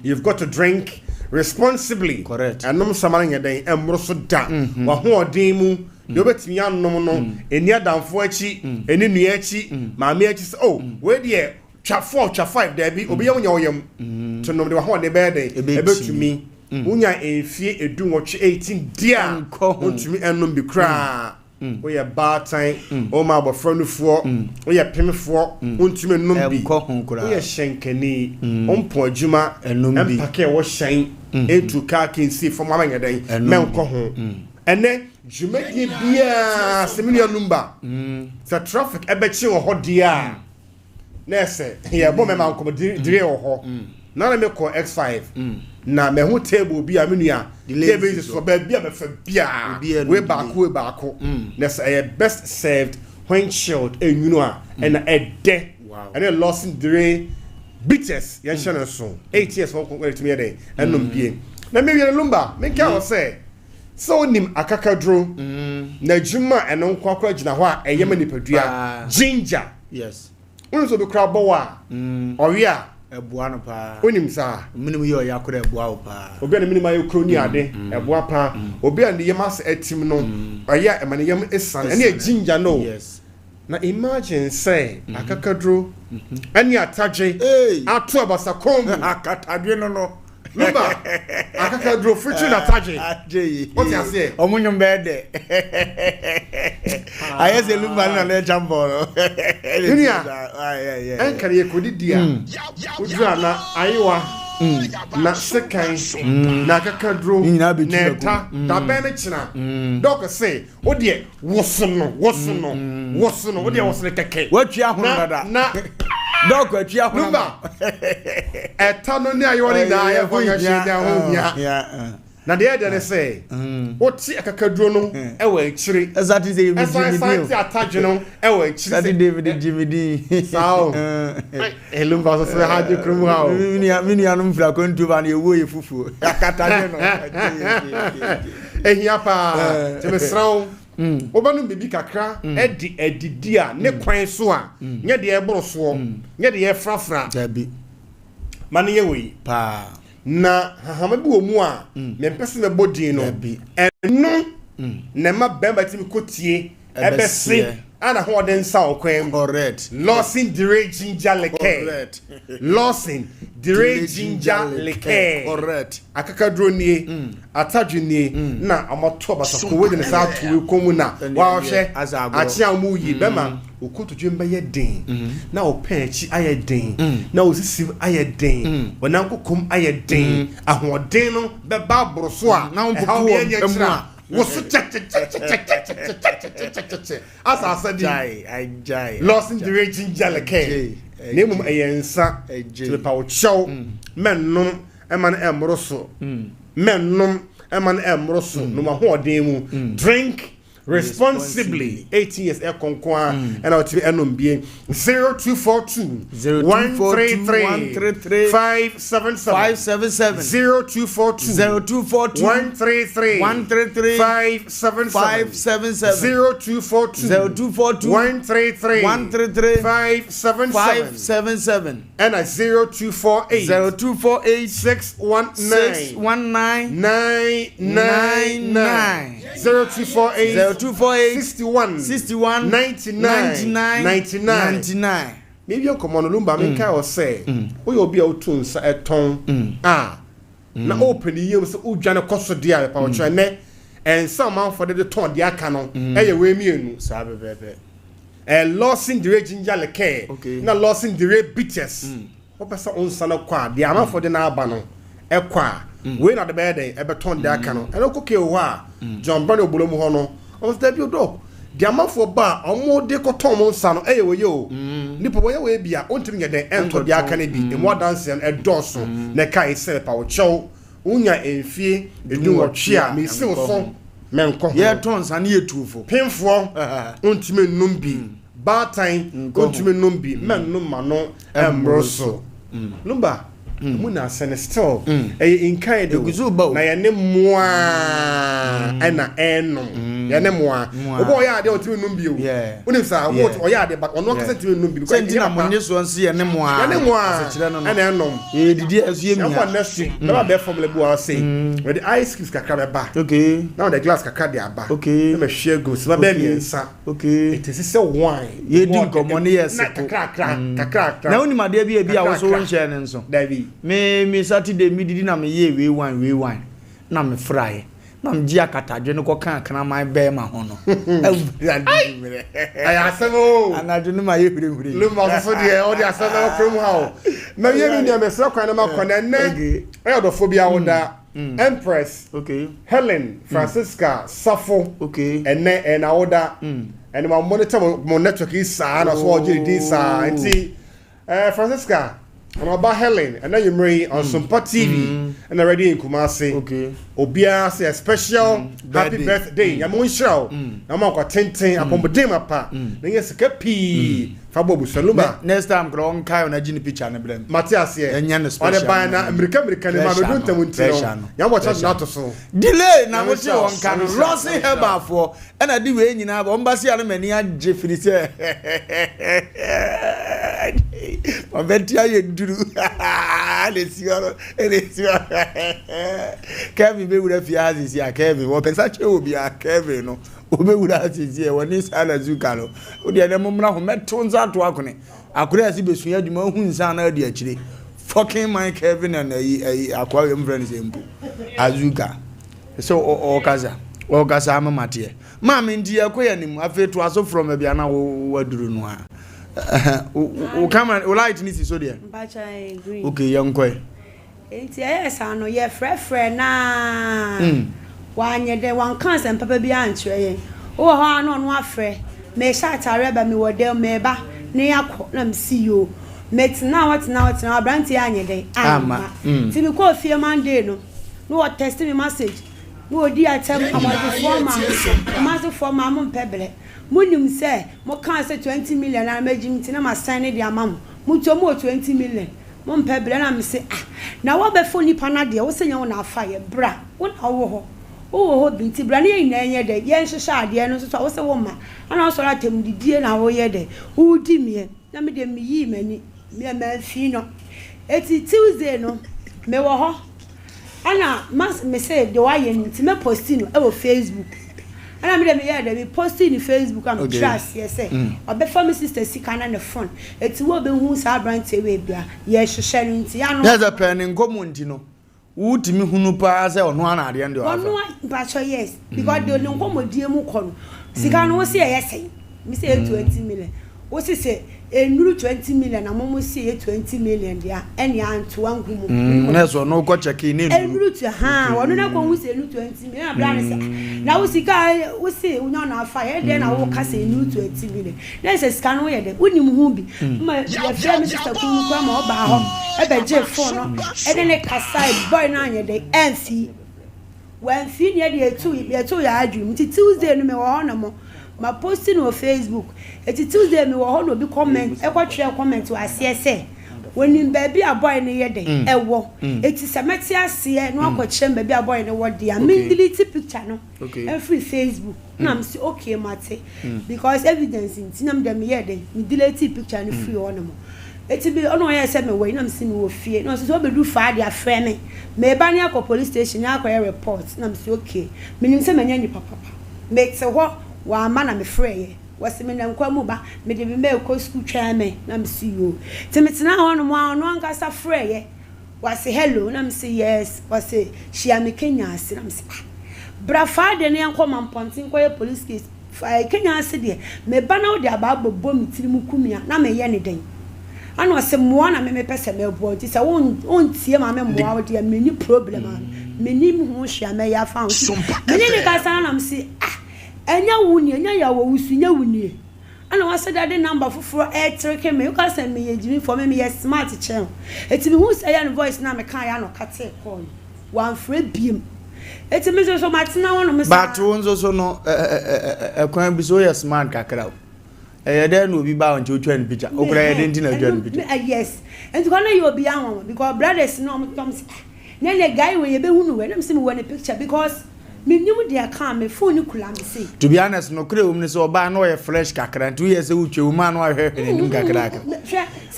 you've got to drink responsibly correct enom samara nyeden emmro so da wa ho odin mu de obetimi anom no eni adamfo achi eni nua achi maame achi oh we de twa 4 twa 5 there be obi yam nya oyam to nom de wa ho de be de ebetumi unya enfie edu nwotwe 18 dia ontumi enom bi kra we ya batan o ma abofra nufuo we ya pemfo ontumi enom bi we ya shenkani ompo adwuma empake wo hyen etu ka kensi fo mama nyadan menko ho ene jumedi bia Semenya Lumba sa traffic ebechi wo ho dia nese ya bo me ma nko dire wo ho na na me ko X5 na me ho table bi a menua table is for ba bia be fa bia we back nese best served when chilled enwunu a and a de and a lost in dire bitters yan shana so 8 years for ko to me dey enom bie na me wi Lumba me ka o say so nim akakadro na juma eno kwakwa gina ho a eyema nipadua ginger yes unso be kra bowa oria eboa no pa onim sa minim ye oyakora eboa pa obi na minim ayo kroni ade eboa pa obi an yemas etim no oya emane yem esan ene ginger no yes na imagine say akakadro ani ataje ato abasa kombu akatadwe no Lumba akakadro featuring ataje what you say omunyum bede ayese Lumba na le jambo dunia enka ye kodidia udra na ayiwa na sekan na akakadro neta da bene china doc say odie wosono odie wosone keke watwa hono dada na doc watwa hono Lumba etano ni ayoni na ya fonya shida ho ya na de dey say oti akakadro no ewa ekiri exactly say me Jimmy attach no ewa ekiri that David Jimmy sao Lumba so ha de krum ha mini anum fra kontu ba na ewo efufu akatade no ehia pa te mesraw obanu bibi kakra edidi a ne kwan so a nye de eboro so nye de efrafra dabi mane ye we pa na hahama bi wo mu a me pese me bodin no eno na ma bemba timi kotie ebese ana ho den sa okwen correct losing dire ginger leke correct losing dire ginger leke correct akakadro nie atadwe nie na amoto basa ko we de sa to komu na wa hwe achi amu yi bema okoto dwemba ye den na opechi aye den na osisi aye den wonankokom aye den ahoden no be ba boroso a na mpoku emu a wosu asa asa di jai lost in the raging jalake nemum ayensa to pa chow mennom eman emroso mennom eman emroso no ma ho odin mu drink responsibly 18 years konkwa and out to enom bie 0242 133 577 0242 133 577 0242 133 577 and 0248 619 999 0248 61 99 maybe you come on Lumba menka o say we obi a otun sa eton na open yem so udwane koso dia pa o chene and some man for the ton dia aka no eye we mienu sa bebe losing the ginger leke na losing the bitters o pesa on sana kwa dia man for the na aba no ekwa we na the bed e beton dia aka no and okoke o ha John Brown obolomu ho no o step you do dia man for ba omo de ko ton mo nsa no eye we yo nipo we we bia ontimi nye den ento dia aka na bi e mo dance and edoso na kai se pa o chow unya enfie edu otwe a me se so menko ye ton sa na yetufo pinfo ontimi num bi batan ontimi num bi menum ma no embroso Lumba muna sene still in kind of na ye ne moa ena enom ya ne moa obo ya de ontimi num bio unim sa wo ya de but ono kasa timi num bio because na monye so nsi ya ne moa ene enom didi asu emi ya next na be formula bu wa say with the ice cubes kakra be ba okay now the glass kakra de aba okay na me share go so be miensa okay it is say wine ye di nkomo ne yes kakra na oni made bia wo so won share ne nso David me Saturday me didi na me ye we wine na me fry na me ji akatadwe ne ko kan my bear ma ho no ay asemo anadwe ne ma ye hurehuri lu ma so de o de asemo krom ha na ye ni me sra kwan na ma kwan na eyodophobia woda Empress Helen Francisca Safo and na woda and my monitor mo network is sa na so oje di sa nti Francisca I'm about Helen and then you marry on Sompa TV and already in Kumasi. Obia say a special happy birthday. I'm show. I'm got 10 upon Bedema pa. Then yes kepi Wofa Lumba. Next time go on kai on a gini picture na blem. Matthias here. Enya special. On the na American ma do ntamunti. Ya watch not so. Delay na wo ti on kan Rossi Heba for and I di we nyina ba mbasi ale mani agye firi se. Obetia ye duru. Let's go. Kevin be with fiazi sia Kevin. Wo pensa che obi a Kevin no. Obe wura asisi e woni sala zuka no. O de dem mra ho meto nza to akone. Akure asi besu ya dwuma hu nsa na de akire. Fucking my Kevin and akwa yem friends empu. Azuka. So o kaza amamate. Ma me ndi akoya nim afeto aso from bia na wo waduru no a. O camera o light ni so there. Bacha agree. Okay, young boy. Enti ayesa no ye frefre na. Wanye de wan kan sem papa bi ankyere ye. Wo ho ano no afre. Me sha tare ba me wode me ba ne yakọ na msiyo. Metina watina abranti anye de. Ama. Ti bi ko fie Monday no. No what text me message. No odi atem amade form am pebele. Munim say mo kan say 20 million na magim ti na ma sign the amam. Muto mo 20 million. Mo pebele na me say na wo be phone nipa na de wo senya wo na afa ye bra. Wo na wo ho. Wo binti bra na yin na enye de. Ye nhehye ade no so wo se wo ma. Ana so ra tem didie na wo ye de. Wo di me. Na me de me yi mani. Me ma fi no. Eti Tuesday no. Me wo ho. Ana mas me say the why you need me posting no e Facebook. Ana me dem here dey posting in Facebook am trust yes say. Obe family sister sika na the phone. Eti wo be hu sa brand we bia ye hwehwe no nti ya no. There's a pen in community no. Wutimi hunu pa say ono ana ade ande o. Ono ba cho yes because the only nkomodie mu kọ no. Sika no wo say yes say. Me say 20 million. Wo say enuru 20 million na momo see 20 million dia eni anto wangumu na so no go check in enuru to ha wono na ko wu see 20 million abra na say na wo sika wo see unya na afa ye de na wo ka say enuru 20 million na say sika no ye de unim hu bi ma ya fia mi sister ku kwa ma oba ho e be je phone no e de ne kasai boy na anye de enfi wan fi ne de etu ya adwum ti Tuesday no me wo ho na mo ma posting on Facebook eti Tuesday me wo ho no bi comment e kwa twa comment wa ase ese wonim ba bi aboy ne ye de e wo eti semeti ase no akwa ba bi aboy ne wo de a me delete picture no every Facebook na am say okay mate because evidence in tinam dem ye de me delete picture no free on mo eti bi ono ye se me we na am say me wo fie no so be do fa dia frɛ me ba ne akwa police station akwa report na am say okay me nim se manya ni papa me te ho wa ma na me frɛ wasi me na nkwa mu ba me de me ko school twa me na me see you timetina ho no mo no ankasa frɛ ye wasi hello na me say yes wasi she am Kenya ase na me say bra father ne ankɔ mampontin ko ye police case fa Kenya ase de me ba na wo de aba bobbo me tiri mu kumia na me ye ne den ana wasi mo na me pese me bo ti say won tie ma me mo wo de me ni problem me ni mu ho hia me ya fa me ni ka sana na me say enya wuni enya ya wo wusunya wuni ana wasa dade number foforo treke me ka say me yejimi for me ye smart chen eti me hu say ya no voice na me kan ya no kate call wan frɛ biem eti me so matina wono me but wonzo so no kwan bi so ye smart kakra e de no obi ba on twa ni picture okura ye de ntina twa ni picture yes enti kana you obi anwo because brothers no tom ne guy we ye be hunu we na me see me one picture because Minimum dear come me phone kula me say. To be honest, no kre umne so ba no ye fresh kakra 2 years uche uma no ahwe nim kakra.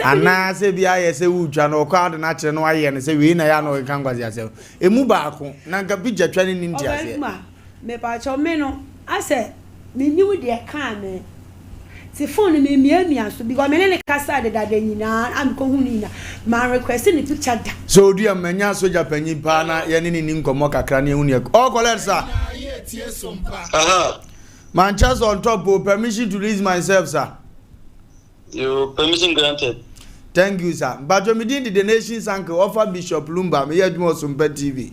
Ana se bia ye se utwa no kwa de na kire no aye ne se wi na ya no kan kwazi ase. Emu ba ko na nka bi jatwa ni ndi ase. Me pa cho me no ase minimum dear come si phone me mia so because me ne kasa de dada nyina am ko hu ni na ma request ni picture da. So do am manya soja panyin pa na ye ni nkomo kakra na hu ni all collect sir. Manchester on top permission to release myself sir. Your permission granted. Thank you sir. But you did the nation's uncle Wofa Lumba me hear you Sompa TV.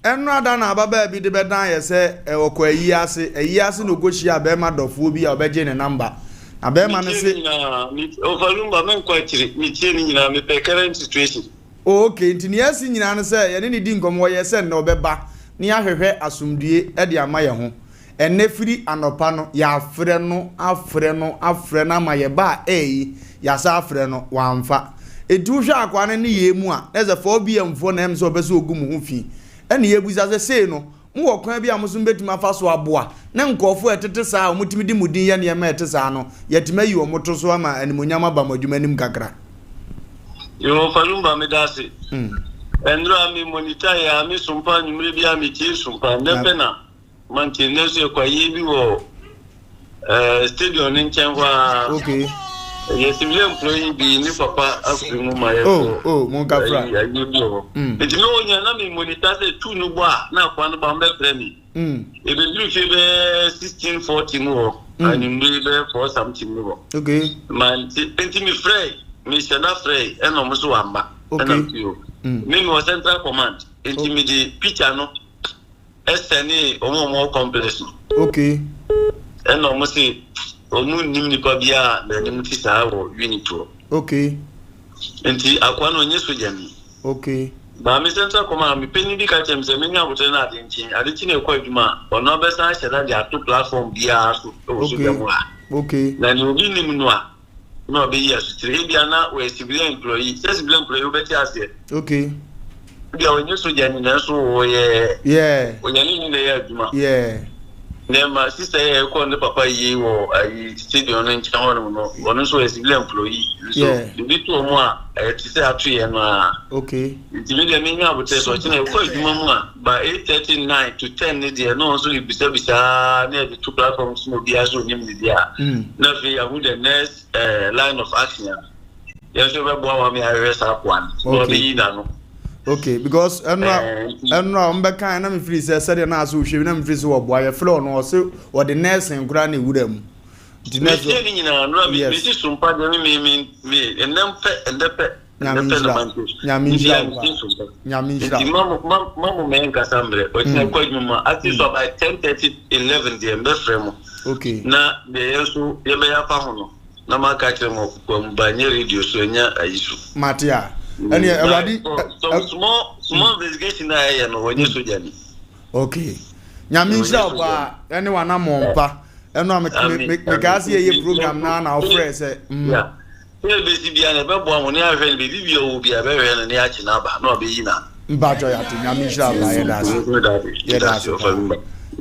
Enno adana ababa bi de bedan ye se okwa ayiase no gohia be ma dofo bi a obeje ne number na be ma ne se Wofa Lumba men kwa chiri mi tie ni nyina me pe current situation. Okay ntini yasi nyina ne se ye ne di nkomo ye se na obeba ni ahwehwe asumdue e de ama ye ho enne firi anopa no ya afre na ma ye ba ya sa afre no wamfa etu hwe akwa ne ye mu a na ze fo bi emfo na em se obese ogum ho fi ene yebuza ze sei no mo kwan bi amuso betuma fa so aboa na nkofo etete saa omutimi di mudin ye ne ma etesa no yetima yi omoto so ama animonyama ba madwuma nim kakra Yo Falumba me dase endro mi monitor ya mi Sompa nyumre bi ami ti Sompa ndepe na maintenance e kwa yebi wo stadium ni nchenwa okay yes civil employee bi ni papa afrimu ma ye mon kafra eti no nya na mi monitor se tu no bo a na kwa no ba mbe premi e be dru fe be 1640 no ani mbe be for something no okay man enti mi frey mi shada frey e no muso amba okay me was central command enti mi di picture no esteni omo complex okay e no muso onu nim ni pa bia na nim ti sa wo unito okay enti akwa no nye soja mi okay ba mi central command mi peni bi ka chem se me nya bote na ade na ekwa adwuma ono be sa sheda dia to platform bia so soja mu a okay na ni obi nim no a no be yes tire bia na we civil employee obeti ase okay bia onye soja ni na so wo ye onya ni ne ya adwuma Nema sister ye ko ne papa yi wo ayi stadium no ncha ho no ono so civil employee so bi to mo a ti say atu ye no a okay ti me de me nya bote so chi na ko adwuma mu a by 8:39 to 10 ne de no so bisa na bi two platforms no bi aso nyim ne dia na fi ahu the next line of action ya so be bo wa me arrest up one so be na no okay because enra mbeka na me free say na aso hwe na me free so oboa ye flow no so o the nurse nkura na ewura mu the nurse ni nyina no bi ti Sompa de me enem pe endepe nyamisha mamu menga sambre o tina kwa nyuma ati so by 10:30 11 de mbe fremo okay na de yesu ye be ya fa hono na maka chemo kwa mbanye radio so nya ayisu matia any already small investigation na ya no wonye soja ni okay nyamisha ba any wana mompa eno me gasi ye program na offer say yeah ye be si bia na be bo amone ahwe be bibia wo bia be hwe na ya chi na ba na obe yi na mbajo ya to nyamisha ba ye das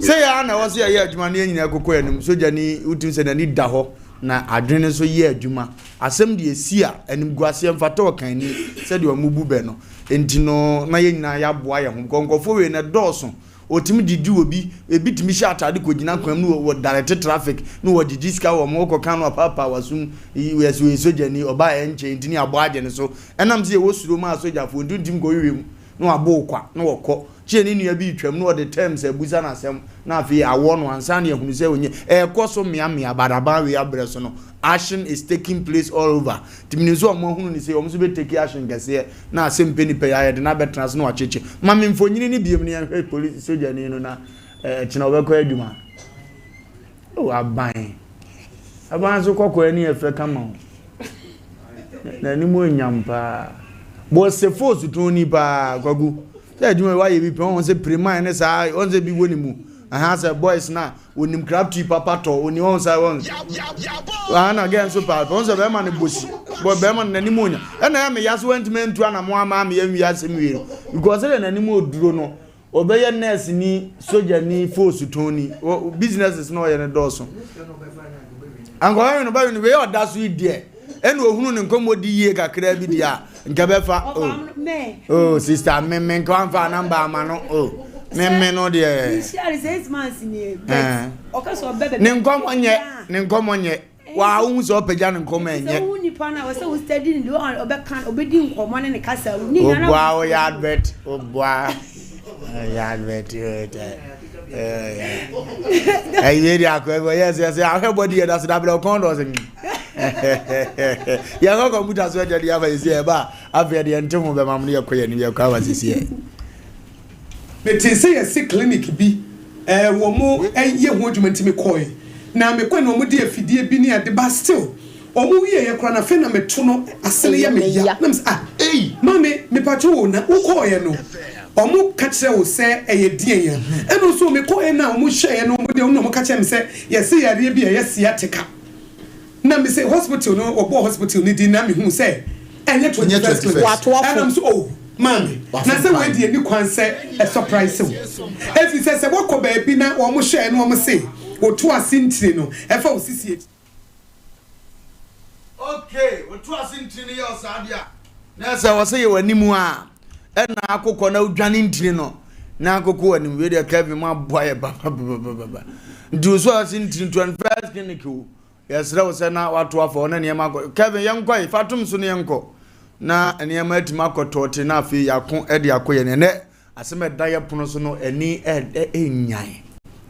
say ya na wo say ye adwuma na nyina akoko enum soja ni utim se na ni da ho na adwene so ye adwuma asem de esi a enim guase mfata okan ni se de omubu be no enti no na ye nyina ya boa ye ho konkofo we na doso otimi didi obi ebitimi sha atade ko gina kwam no wo direct traffic no wo didi ska wo mo ko kan no papa wasum we soja ni oba enche enti ni abo age ne so enam se wo suro ma soja fo ndundim go wiwem no abo kwa no wokọ chie ni nua bi twam no the terms abuza na asem na afi awo no ansa na ehunu se onye ekoso mia badaba we abreso no action is taking place all over timinizo omo hunu ni se omo so be take action gese na Asem Mpe Nipa ya de na betrans no wacheche mame mfonyini ni biem ni ya police soja ni no na china obekọ adwuma o aban so kokọ ani efe kama na ni mo nyampa bo se force to ni ba kwagu say adwuma wa ye bi pe won se prima ne sa won se bi woni mu aha say boys na onim craft papa to oni won say won ana again so pa won se be man bosi bo be man na ni monya na ya me yaso went men to na mo ama me ya wi asem wi because na ni mo duro no obeye nurse ni soldier ni force toni businesses no ye ne doso ango ayo no ba ni we odaso idie ene ohunu ne nkomodi yie kakra bi dia nka befa oh sister me nka fa number ama no me no de share 6 months ni okaso bebe ne nkomonye wa hu so peja ne nkomenye so uni pana we so study ni obekan obedi nkomo ne kasa ni na obwa o ya advert obwa ya advert I really are yes everybody that's double condos ya go computer so je dia ba isi e ba afia de ntemu be mamne yakoye ni ya kwa wasisi e me say yes clinic bi wo mo ye ho adwuma ntimi koy na me kwa no mo de afidie bi ni ade ba still omo wie ye kra na fe na meto no asele ya me ya na mame me pacho wo na wo koye no omo kache wo se eye die ya eno so me koye na omo hye no mo de omo kache me se yes yare bi yes ya teka na me say hospital no obo hospital ni di na me hu say enye 21st and I'm so oh mami na say we di ni kwan say a surprise so if you say wo ko ba bi na omo hye no omo say wo to asintire no e fa wo sisi okay wo to asintire yo sadia na say wo say wanimu a na akokọ na udwane ntire no na akokọ wanim we dey Kevin ma boy ba do so asintire 21st clinic o yesra wo se na wato afọ na niam akọ Kevin yenko fatum so ne yenko na niam atima akọtọte na afi yakon e de akọ ye ne asem da ye pono so no ani enyan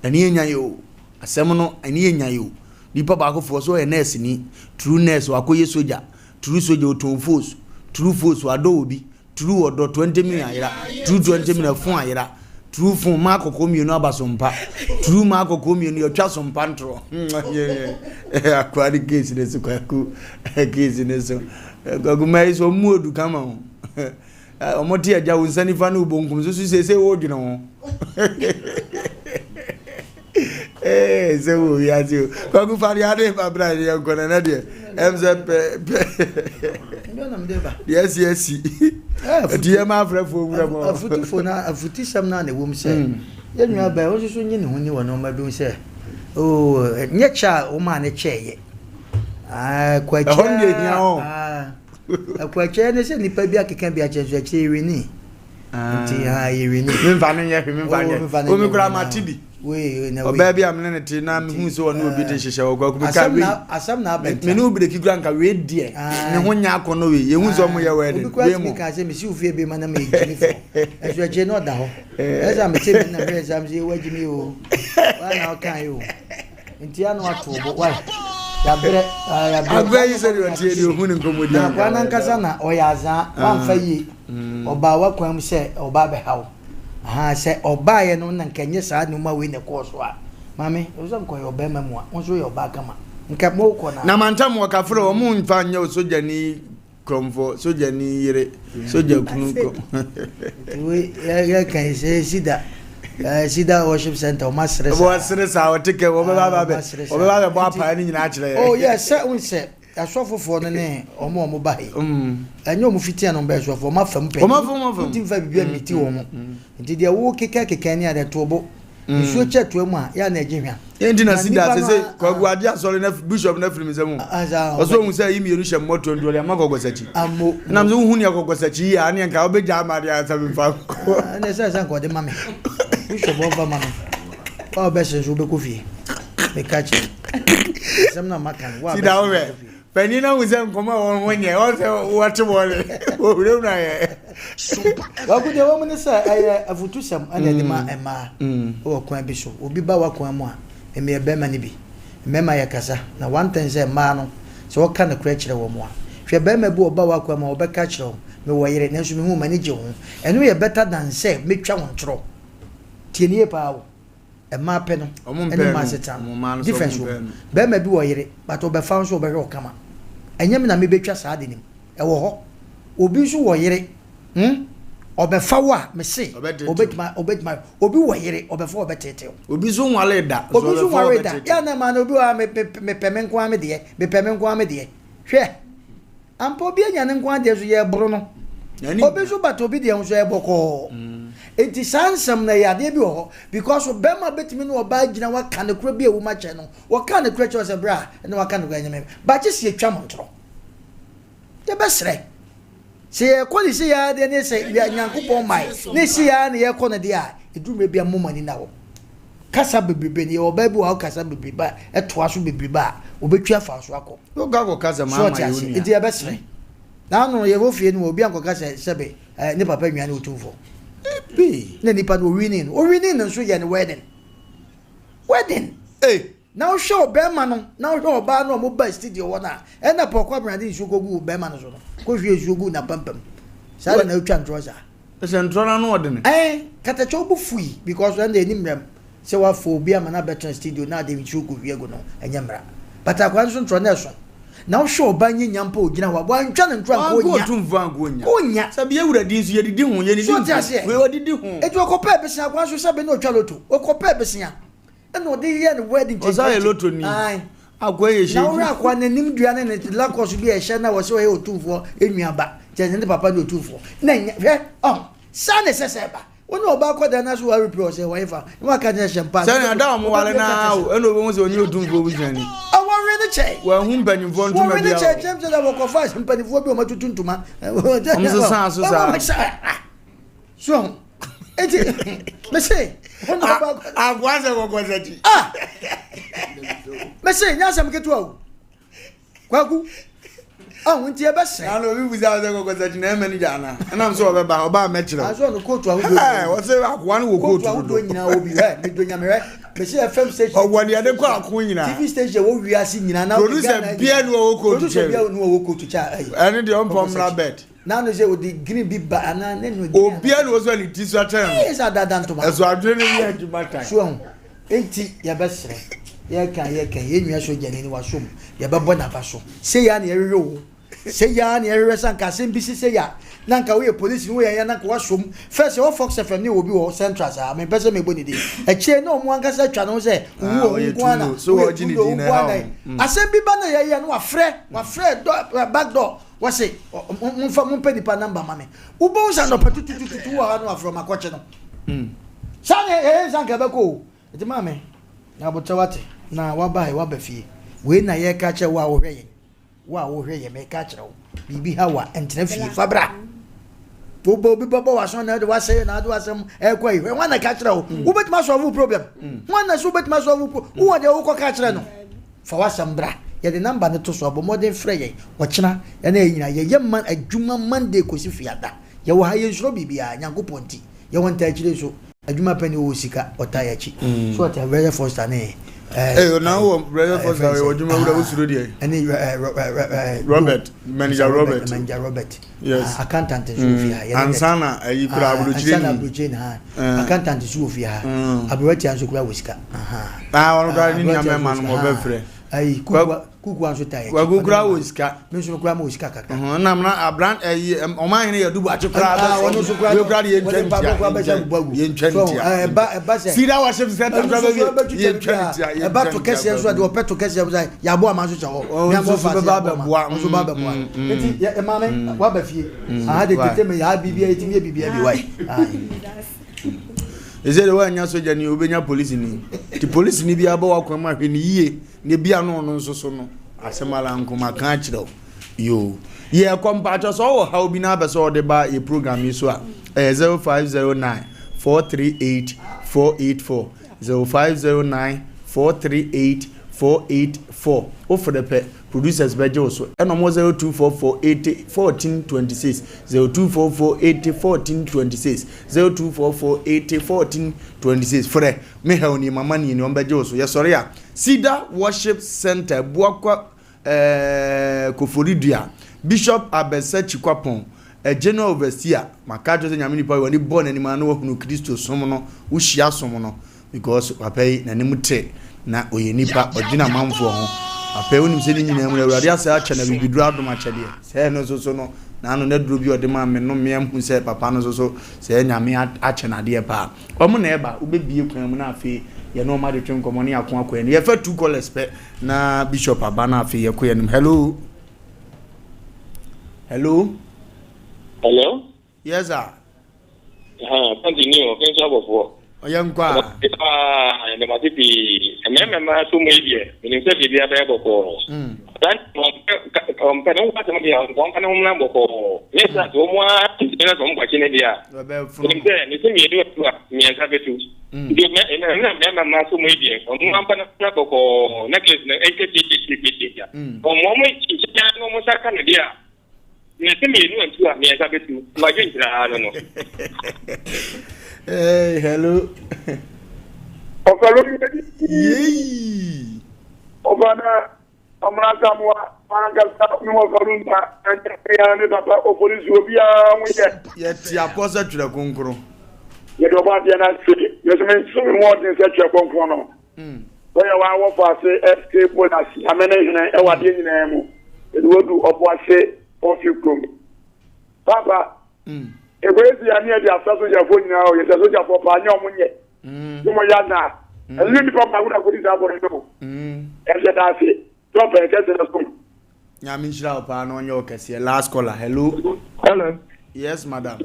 ani enyan o asem no ani enyan o nipa ba akọ so e nurse ni true nurse wakoye soja true soja otonfos true force wado obi true odo 20 million ayira true 20 million fun ayira true fun ma akoko mienu abasompa true ma akoko mienu yotwa sompa ntro akwari case ne so kwaku case ne so gaguma iso muodu kama ho omoti aja wonsani fa no bonkum so sese wo dwene ho se wo ya ti kwaku fari ade ba bra ye nkona na de emze yes die ma afrefo wura mo afutifo na afutisam na wom se yenua ba wo so nyi ne ho ni wo no ma bi se oh nyecha o ma ne cheye kwacha kwacha ne se nipa bi akeka bi achezo ache irini nti ha irini memfa no ye memfa o mi kura matibi we na we obabi amne ne ti na me hu so no obi de hihye wo kwa ka we asam na abenta me no obi de kigura nka we die ne ho nya akono we ye hu so mo ye we de we mo ka se me si ofie be mana me ejimi fo eso eche no da ho eza me te na me eza me wajimi o wa na kan yo nti anu ato bo wa ya bre agbe se de tie de hu ne nkomodi na kwa na nkasa na oyaza wa mfa yi oba wa kwam se oba be hawo aha se oba ye no na nkenye saa ne ma we ne koso a mame ozo nko yo be mamu a onso yo ba kama nka mo ko na mantam wo ka fro o mu nfa nya soja ni kromfo soja ni yire soja kunu ko we ya kan se sida worship center o masresa o masresa o tike o be ba bo apa ni nyina akire oh yes unse asofofo no ne omo bae enyo mo fitia no be asofo ma fam pe nti fa bibia miti wo mo nti de wo keka ni ade tobo nsuo cheto mu a ya na ejehwa nti na sida sese kwaguade asori na bishop na film zemu oso hu say yimi yerusha moto ndo le amagogosachi na mzo hu ni agogosachi ya ani nka obeja amari asabi fa na sasa nko de mame bishop of mame pa be se so be kofi be kachi samna makan wa sida we penina uze nkoma wonye ose wate bole owure na ye wa ku de wo mun sa afutusam ane de ma ema o kwan bi so obi ba wa kwan mu a eme ebe ma ni bi mema ya kasa na one thing say ma no so o kan kra kire wo mu a hwe be ma bi o ba wa kwan ma o be ka kire me wo yire na so me hu ma ni je ho eno ye better than say metwa won tro tienie pa wo ema pe no ene ma setan difference be ma bi wo yire but o be fa so o be re o kama enyem na me betwa saa de nim e wo ho obi so wo yire obefa wa me se obetma obi wo yire obefa obetete obi so nwale da ya na ma na obi wa me pemenko ame de hwe ampo bi anya ne nko ade so ye bro no obezu but obi de nso eboko enti sansam na yade bi ho because obema betimi no oba gina waka ne kura bi ewu ma che no waka ne kura che se bra na waka ne gwa nyame ba che sie twa montro de besre se kwali se ya de ne se nyankopon mai ne se ya ne ye ko ne de a edume bia momani na wo kasa bebrebe ne oba bi wa kasa bebrebe ba etoa so bebrebe ba obetwa fa so akọ o ga go kasa ma ma yoni enti e besre na no ye wo fie no obi ankoka sebe ne papa nwane otumfo bi na nipa no winning nso ye ne wedding na o show be ma no na o show ba no mo ba studio wona e na pokwa brand nso gogu be ma no so no ko hwie nso na pampam sare na otwa ntroza se ntrona no ode ne kata cho bu fui because when they nimram se wa fo bi ama na better studio na de nso go hwie go no enyamra but akwa nso ntrona so na show banye nyampa ogina wa bwa ntwa ne ntwa ko nya otumva agonya onya sabi ewuradi nso ye didi hu ye didi we odidi hu etu okopa besia akwa so sabe na otwa loto okopa besia eno de ye ne wedding o za ye loto ni agwa ye na ora akwa nanim duane ne la koso bi e hye na wo se ye otumfo enuaba je ne papa ne otumfo na hwe sa ne seseba woni oba kwada na so wa repro se wa ifa wa ka ne shempa se na da mo wale na eno obo se onye otumfo obushani wa hu mpanimfo ntuma bia wo che che da wo fa mpanimfo bi o matutu ntuma so so eti mese agwaze gogozaji mese nya sam ketu awu kwaku wonti e bese na no bi buza ze gogozaji na emeni jana na mso obeba oba mechire aso no kotu awu wo se akwa no wo kotu do nyina obi me do nyamere mese FM station ogwani ade kwa akwa nyina TV station wo wiase nyina na producer bia no wo kotu che producer bia no wo kotu cha ene de on pomla bet na no je o di green bi ba na ne no obia no so ni tisu atem esa dada ntoma eso adre ne ye aduma time so enti ya besre ye kan ye nwa so jani ni wasom ye bebo na baso se ya na yerere wo se ya na yerere sanka se mbisi se ya nanka we police wo ya nanka wasom first wo Fox FM ni obi wo central sa me pese me boni de e che na omu ankasa twa no se wo nkwana so wo jini di na asem bi ba na ya no wa frɛ back door wase mpe nipa number mame ubo sa no patutututu wa no afro makoche no sane sanka be ko eti mame na botawate na wabai wabafie we na ye ka che wa wo hwe ye me ka che wo bibi ha wa entena fie fabra obo bi baba wa so na de wase na de wasem e kwa yi we na ka che wo ubetima solve problem na so ubetima solve wo de wo ka che no fa wasem bra ye de number ne to so abo modern frey wo kina ye na yina ye yemman adwuma Monday ko si fiada ye wo ha ye nsoro bibia nyankoponti ye won ta chire so adwuma pani wo sika otayachi so ata very first ne now brother first we adwuma wo suro die ani Robert manager Robert yes accountant Sofia ye ansana ayi kura abrochire ha accountant Sofia abrochire anso kura wo sika ono da ni nyame man mo be frɛ ai kuku anso taye wa gugura wo sika me so kura mo sika kaka na na brand o man ne yadubu ache kura ba ono so kura ye ntwantia ba se sida wa chef center kura ba ye ntwantia ba to kese so de opeto kese ya bo ama so cha ho ya bo fa ba boa so ba boa enti ya mame wa ba fie de tete me ya bibia etimi bibia bi wai ezele wa nya soja ni obenya police ni ti police ni bia ba wa kwa ma hwe ni yie ne bia no no nso so no asemala nkoma kan kire yo ye compacho so wo ha obi na be so de ba e program yi so a 0509 438 484 0509 438 484 offer the pe producers beje so eno mo 0244 80 1426 0244 80 1426 0244 80 1426 for me ha oni mama ni on beje so ye sori a Cedar Worship Center Buakwa Koforidua Bishop Abesa Chikwapon General Overseer makajo se nyame nipa woni born anima na wahunu Kristo som no wo hia som no because papai na nimte na oye nipa odina manfo ho papai wonim se ni nyina mu awurade asa acha na bibiduru adom achade se no so no na anu na duro bi odema me no me hu se papa no so se nyame acha na de pa omo na eba ubebie kwan mu na afi ye no ma de twen komo ne akon akwan ye fa two callers pe na bishop aba na afi ye ko ye nim hello Hello? Yes, sir. Continue. Thanks for young qua. And the Matipi, and remember so maybe, when you said the other call. That company one can home number for. Yes, that's one from Guachinedia. You think you do it to me as I do. You remember so maybe, on one panel or necklace, on one way, it's almost a Canada. You think you went to me as I do. My drink, I don't know. Hey, hello. Yee. Obana, Amrakamwa, Marangasa, Wofa Lumba, and the police will be yet, your posa to the Concro. Yet, Obadiana City, yes, I so more than such a concono. Where I want to say, escape with us, I mean, I was in name. It will do up what say, of you come. Papa. Ewezi ya ni edi asaso ya phone now ye asaso ya papa anya omunye tumo ya na elu ni papa kuna kodi za bore no ese da se to pe ke se so nyami nshira opa na onye okese last caller hello yes madam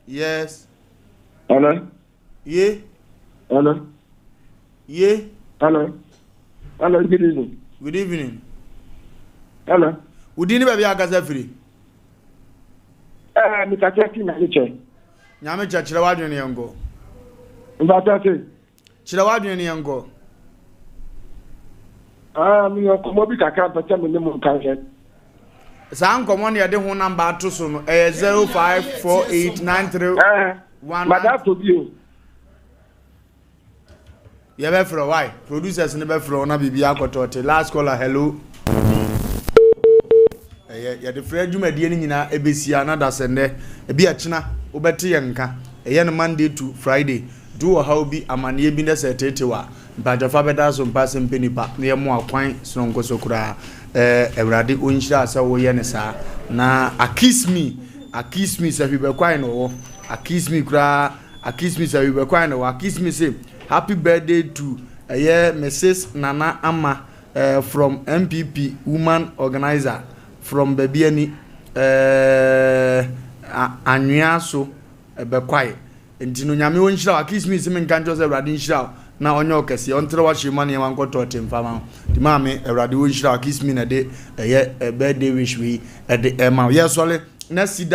yes ye good evening udini ba bia gaza free Mr. Cheki na liche. Nyame chachira wadwene yango. Mbatate. Chira wadwene yango. Mi okomo bi kakra pata me ne mo kanje. Sa nkomo ne de ho number ato so no 054893 Madam Tobio. Ya be fro why? Producers ne be fro na bibia akotote. Last caller hello. Ya de frɛ dwumadie ni nyina ebesia na da sende ebi akina obete yenka eye no Monday to Friday do how bi amane bi na setetewa bajafa beda so mpa Asem Mpe Nipa na yemo akwan sonko sokura ewrade onhyira asa wo ye ne sa na akiss me sa bi be kwan no akiss me kura akiss me sa bi be kwan no akiss me say happy birthday to Mrs. Nana Ama from MPP woman organizer from Babiani Anyaso Bekwai. Ntino nyame wonhyira akis me se menka njo se Ewrade nhyira na onye okese ontre wa hye mane wan kotote mfama di maame Ewrade wonhyira akis me na de birthday wish we de ma ye sole na sida